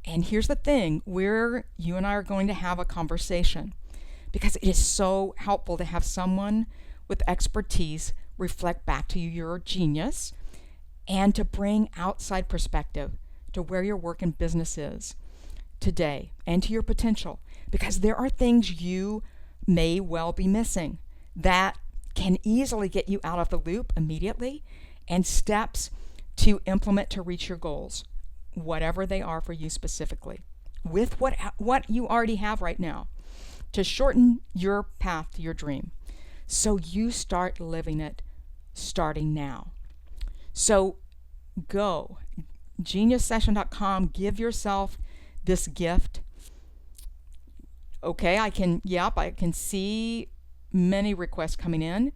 And here's the thing, you and I are going to have a conversation, because it is so helpful to have someone with expertise reflect back to you your genius, and to bring outside perspective to where your work and business is today and to your potential, because there are things you may well be missing that can easily get you out of the loop immediately, and steps to implement to reach your goals, whatever they are for you specifically, with what you already have right now, to shorten your path to your dream, so you start living it starting now. So go, geniussession.com, give yourself this gift. Okay, I can see many requests coming in,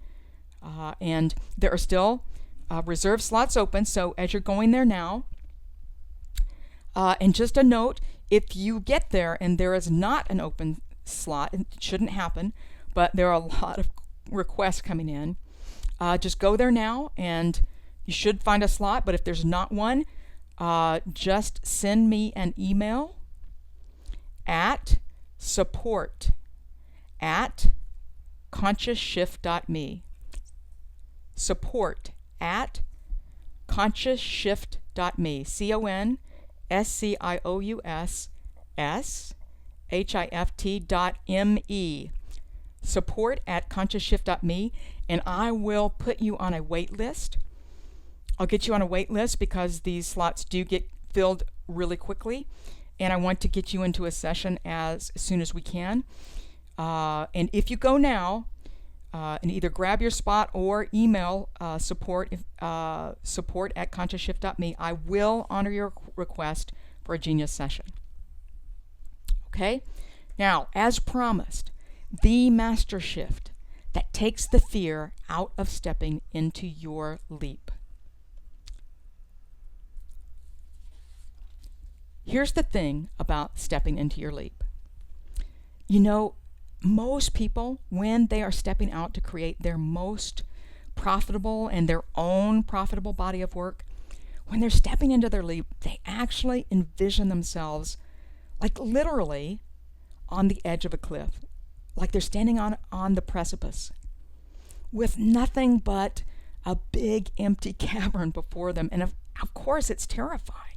and there are still reserved slots open, so as you're going there now, and just a note, if you get there and there is not an open slot, it shouldn't happen, but there are a lot of requests coming in, just go there now and you should find a slot. But if there's not one, just send me an email at support@consciousshift.me. support@consciousshift.me. CONCIOUSSHIFT.me. support@consciousshift.me, and I will put you on a wait list. I'll get you on a wait list because these slots do get filled really quickly, and I want to get you into a session as soon as we can. And if you go now and either grab your spot or email support@consciousshift.me, I will honor your request for a genius session. Okay? Now, as promised, the master shift that takes the fear out of stepping into your leap. Here's the thing about stepping into your leap. You know, most people, when they are stepping out to create their most profitable and their own profitable body of work, when they're stepping into their leap, they actually envision themselves like literally on the edge of a cliff, like they're standing on the precipice with nothing but a big empty cavern before them. And of course, it's terrifying.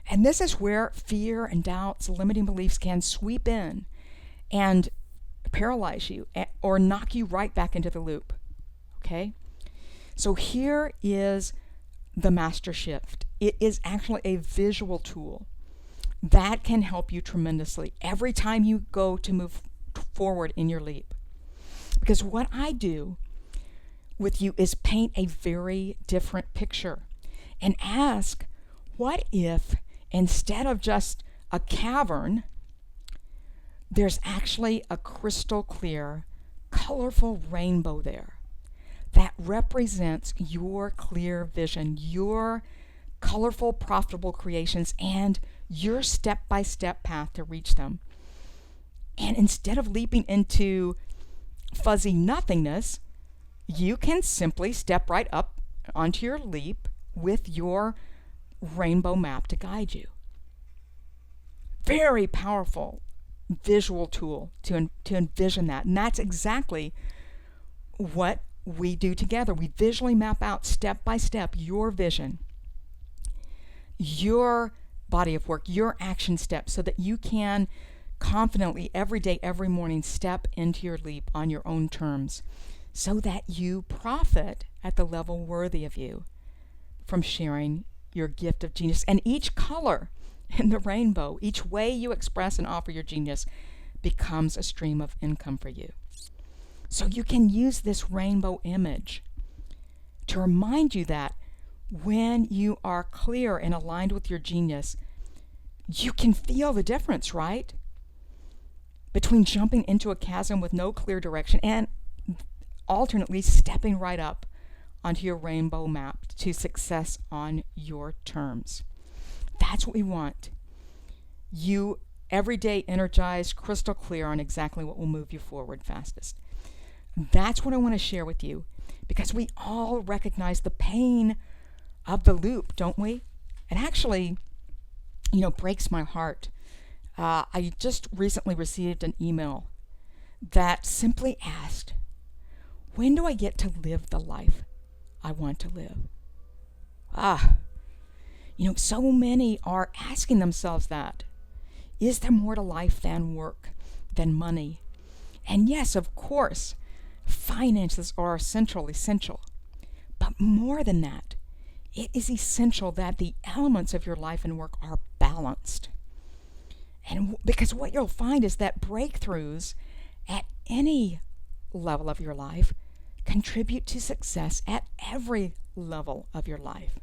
And this is where fear and doubts, limiting beliefs can sweep in and paralyze you or knock you right back into the loop. Okay? So here is the master shift. It is actually a visual tool that can help you tremendously every time you go to move forward in your leap. Because what I do with you is paint a very different picture and ask, what if instead of just a cavern, there's actually a crystal clear, colorful rainbow there that represents your clear vision, your colorful, profitable creations, and your step-by-step path to reach them. And instead of leaping into fuzzy nothingness, you can simply step right up onto your leap with your rainbow map to guide you. Very powerful visual tool to envision that. And that's exactly what we do together. We visually map out step by step your vision, your body of work, your action steps, so that you can confidently every day, every morning, step into your leap on your own terms, so that you profit at the level worthy of you from sharing your gift of genius. And each color in the rainbow, each way you express and offer your genius, becomes a stream of income for you. So you can use this rainbow image to remind you that when you are clear and aligned with your genius, you can feel the difference, right? Between jumping into a chasm with no clear direction and alternately stepping right up onto your rainbow map to success on your terms. That's what we want. You every day energized, crystal clear on exactly what will move you forward fastest. That's what I want to share with you, because we all recognize the pain of the loop, don't we? It actually, breaks my heart. I just recently received an email that simply asked, when do I get to live the life I want to live? So many are asking themselves that. Is there more to life than work, than money? And yes, of course, finances are essential. But more than that, it is essential that the elements of your life and work are balanced. And because what you'll find is that breakthroughs at any level of your life contribute to success at every level of your life,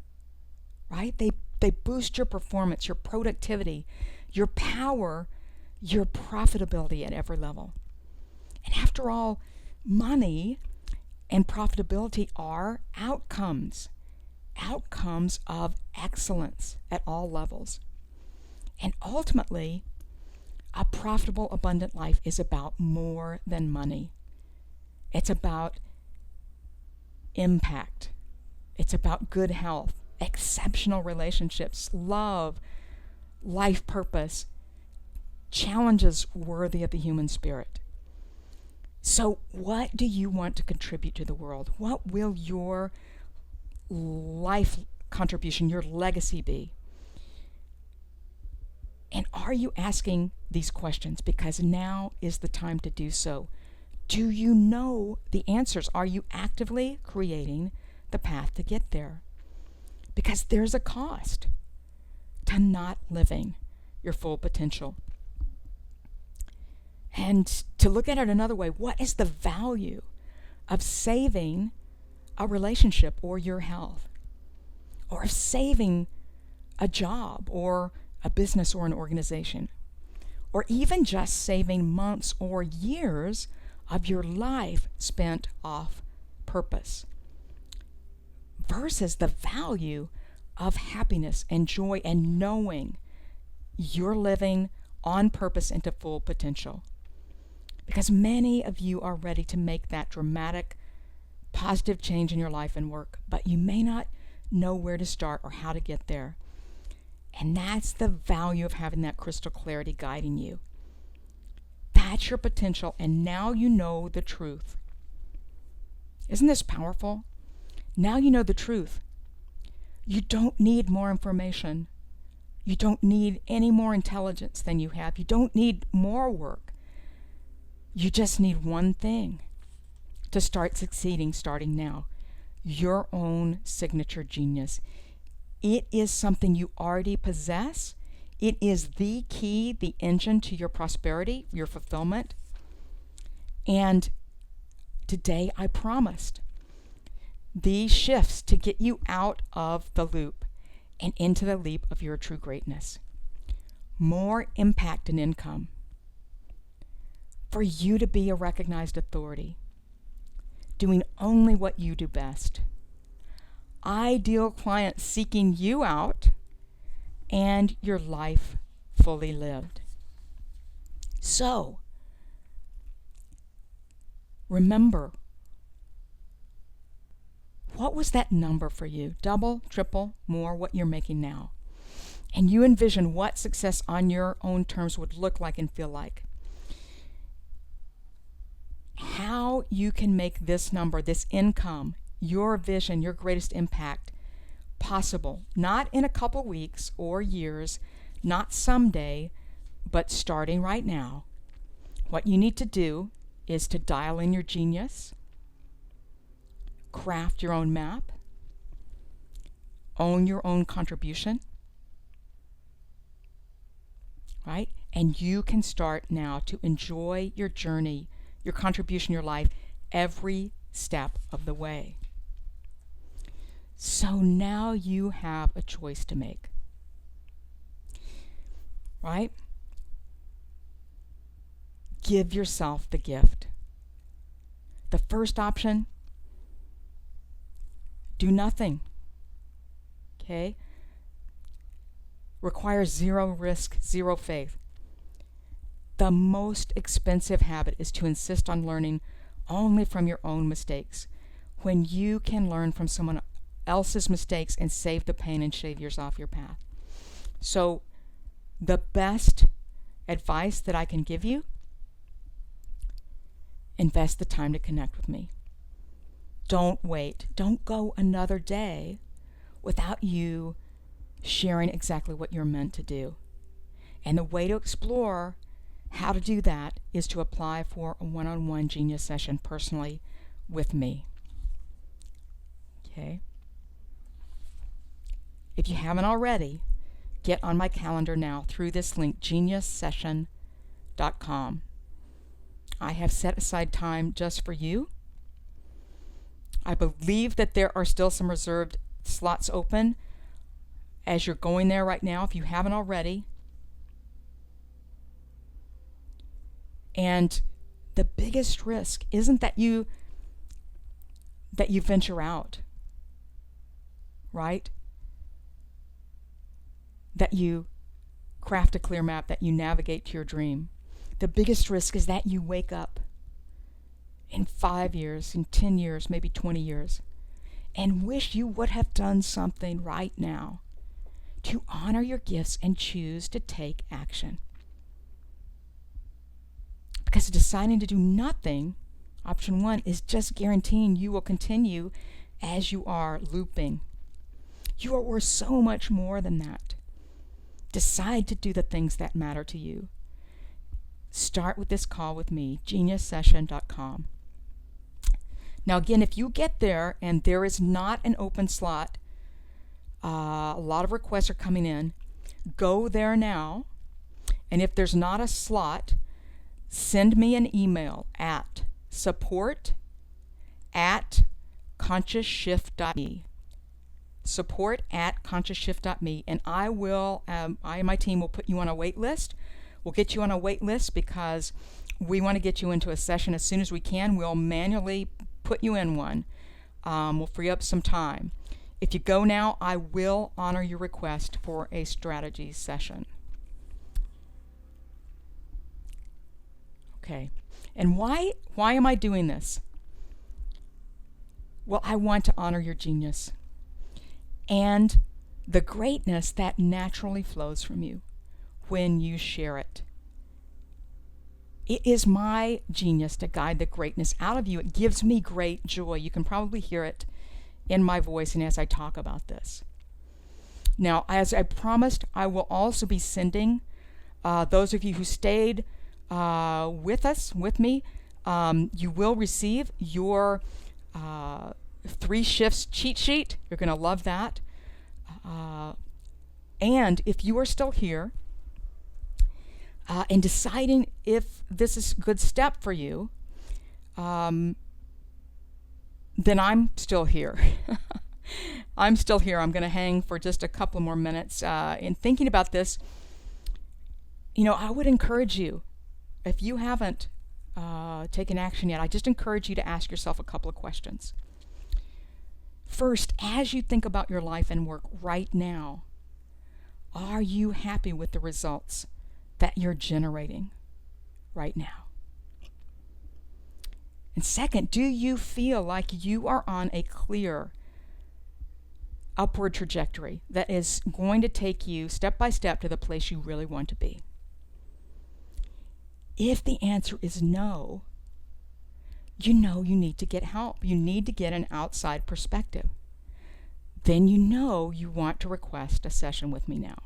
right? They boost your performance, your productivity, your power, your profitability at every level. And after all, money and profitability are outcomes of excellence at all levels. And ultimately, a profitable, abundant life is about more than money. It's about impact. It's about good health, exceptional relationships, love, life purpose, challenges worthy of the human spirit. So what do you want to contribute to the world? What will your life contribution, your legacy be? And are you asking these questions? Because now is the time to do so. Do you know the answers? Are you actively creating the path to get there? Because there's a cost to not living your full potential. And to look at it another way, what is the value of saving a relationship or your health? Or of saving a job or a business or an organization? Or even just saving months or years of your life spent off purpose? Versus the value of happiness and joy and knowing you're living on purpose into full potential. Because many of you are ready to make that dramatic, positive change in your life and work, but you may not know where to start or how to get there. And that's the value of having that crystal clarity guiding you. That's your potential, and now you know the truth. Isn't this powerful? Now you know the truth. You don't need more information. You don't need any more intelligence than you have. You don't need more work. You just need one thing to start succeeding starting now. Your own signature genius. It is something you already possess. It is the key, the engine to your prosperity, your fulfillment. And today I promised these shifts to get you out of the loop and into the leap of your true greatness. More impact and income. For you to be a recognized authority, doing only what you do best. Ideal clients seeking you out, and your life fully lived. So, remember, what was that number for you? Double, triple, more what you're making now. And you envision what success on your own terms would look like and feel like. How you can make this number, this income, your vision, your greatest impact possible, not in a couple weeks or years, not someday, but starting right now. What you need to do is to dial in your genius, craft your own map, own your own contribution, right? And you can start now to enjoy your journey, your contribution, your life, every step of the way. So now you have a choice to make, right? Give yourself the gift. The first option, do nothing, okay? Requires zero risk, zero faith. The most expensive habit is to insist on learning only from your own mistakes, when you can learn from someone else's mistakes and save the pain and shave years off your path. So the best advice that I can give you, invest the time to connect with me. Don't wait. Don't go another day without you sharing exactly what you're meant to do. And the way to explore how to do that is to apply for a one-on-one Genius session personally with me. Okay? If you haven't already, get on my calendar now through this link, geniussession.com. I have set aside time just for you. I believe that there are still some reserved slots open as you're going there right now, if you haven't already. And the biggest risk isn't that you venture out, right? That you craft a clear map, that you navigate to your dream. The biggest risk is that you wake up in 5 years, in 10 years, maybe 20 years, and wish you would have done something right now to honor your gifts and choose to take action. Because deciding to do nothing, option one, is just guaranteeing you will continue as you are, looping. You are worth so much more than that. Decide to do the things that matter to you. Start with this call with me, geniussession.com. Now again, if you get there and there is not an open slot, a lot of requests are coming in, go there now, and if there's not a slot, send me an email at support@consciousshift.me. support@consciousshift.me, and I and my team will put you on a wait list. We'll get you on a wait list because we want to get you into a session as soon as we can. We'll manually put you in one. We'll free up some time. If you go now, I will honor your request for a strategy session. Okay, and why am I doing this? Well, I want to honor your genius and the greatness that naturally flows from you when you share it. It is my genius to guide the greatness out of you. It gives me great joy. You can probably hear it in my voice and as I talk about this. Now, as I promised, I will also be sending those of you who stayed with me, you will receive your 3 shifts cheat sheet. You're going to love that. And if you are still here and deciding if this is a good step for you, then I'm still here. I'm still here. I'm going to hang for just a couple more minutes. In thinking about this, I would encourage you, if you haven't taken action yet, I just encourage you to ask yourself a couple of questions. First, as you think about your life and work right now, are you happy with the results that you're generating right now? And second, do you feel like you are on a clear upward trajectory that is going to take you step by step to the place you really want to be? If the answer is no, you need to get help. You need to get an outside perspective. Then you want to request a session with me now.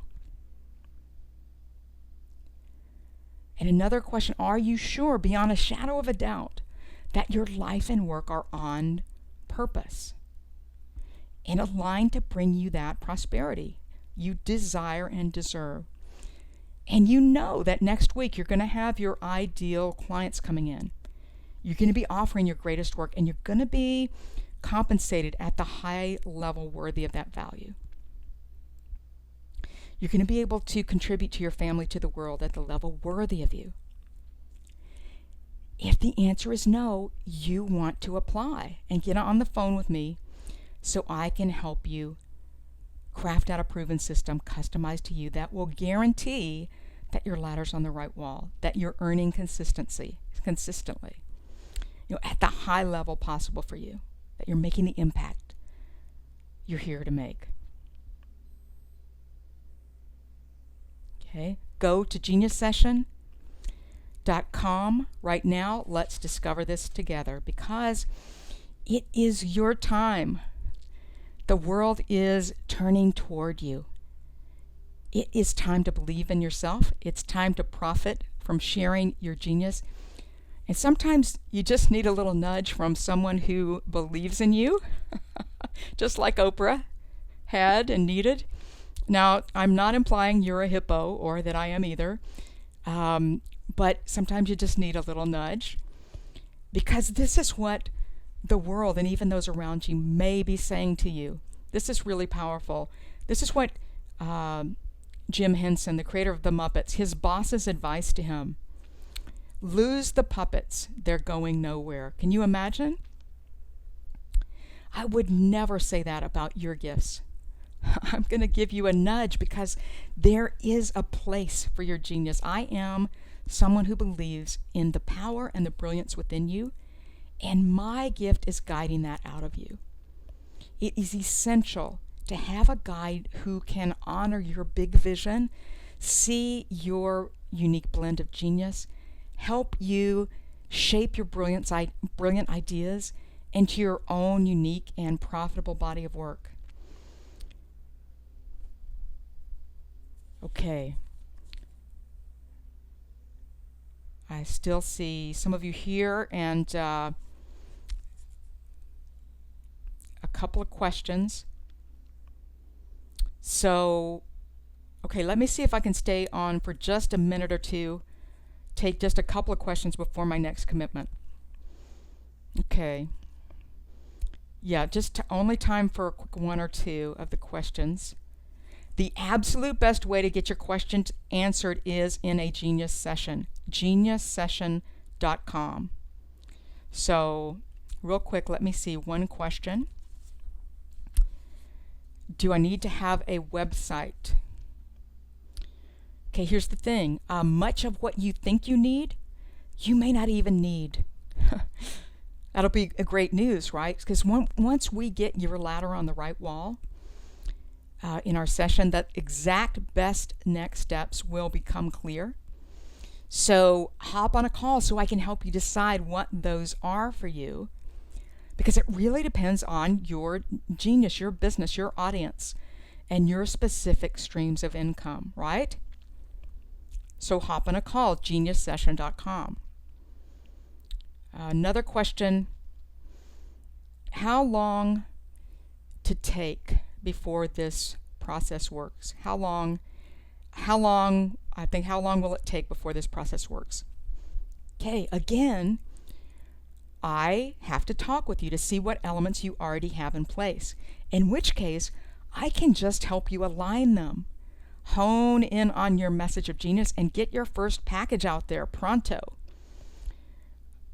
And another question, are you sure beyond a shadow of a doubt that your life and work are on purpose and aligned to bring you that prosperity you desire and deserve? And you know that next week you're going to have your ideal clients coming in. You're going to be offering your greatest work, and you're going to be compensated at the high level worthy of that value. You're going to be able to contribute to your family, to the world at the level worthy of you. If the answer is no, you want to apply and get on the phone with me so I can help you craft out a proven system customized to you that will guarantee that your ladder's on the right wall, that you're earning consistently, at the high level possible for you, that you're making the impact you're here to make. Okay, go to geniussession.com right now. Let's discover this together, because it is your time. The world is turning toward you. It is time to believe in yourself. It's time to profit from sharing your genius. And sometimes you just need a little nudge from someone who believes in you, just like Oprah had and needed. Now, I'm not implying you're a hippo or that I am either, but sometimes you just need a little nudge, because this is what the world and even those around you may be saying to you. This is really powerful. This is what Jim Henson, the creator of the Muppets, his boss's advice to him: lose the puppets, they're going nowhere. Can you imagine? I would never say that about your gifts. I'm going to give you a nudge, because there is a place for your genius. I am someone who believes in the power and the brilliance within you, and my gift is guiding that out of you. It is essential to have a guide who can honor your big vision, see your unique blend of genius, help you shape your brilliant ideas into your own unique and profitable body of work. Okay. I still see some of you here, and a couple of questions. So, okay, let me see if I can stay on for just a minute or two, take just a couple of questions before my next commitment. Okay. Yeah, just only time for a quick one or two of the questions. The absolute best way to get your questions answered is in a Genius Session, geniussession.com. So, real quick, let me see one question. Do I need to have a website? Okay, here's the thing. Much of what you think you need, you may not even need. That'll be a great news, right? Because once we get your ladder on the right wall, in our session, that exact best next steps will become clear. So hop on a call so I can help you decide what those are for you, because it really depends on your genius, your business, your audience, and your specific streams of income, right? So hop on a call, geniussession.com. Another question: how long to take before this process works? How long will it take before this process works? Okay, again, I have to talk with you to see what elements you already have in place, in which case I can just help you align them, hone in on your message of genius, and get your first package out there pronto.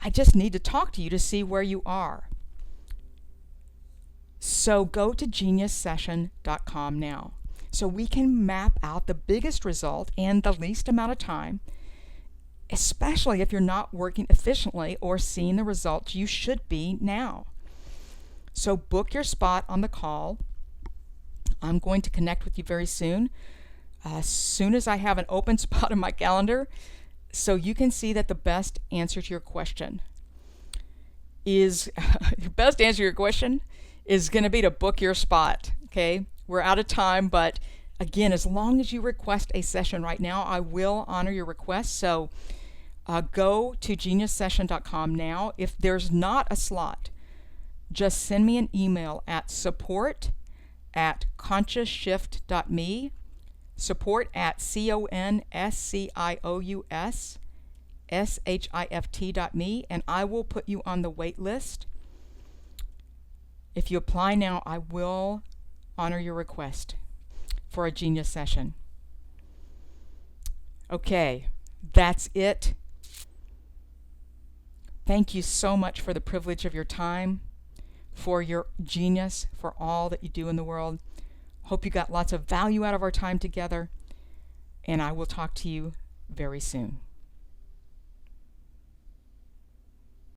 I just need to talk to you to see where you are. So go to geniussession.com now, so we can map out the biggest result in the least amount of time, especially if you're not working efficiently or seeing the results you should be now. So book your spot on the call. I'm going to connect with you very soon, as soon as I have an open spot in my calendar, so you can see that the best answer to your question is is going to be to book your spot. Okay, we're out of time, but Again, as long as you request a session right now, I will honor your request. So go to geniussession.com now. If there's not a slot, just send me an email at support@consciousshift.me, support@consciousshift.me, and I will put you on the wait list. If you apply now, I will honor your request for a Genius session. Okay, that's it. Thank you so much for the privilege of your time, for your genius, for all that you do in the world. Hope you got lots of value out of our time together, and I will talk to you very soon.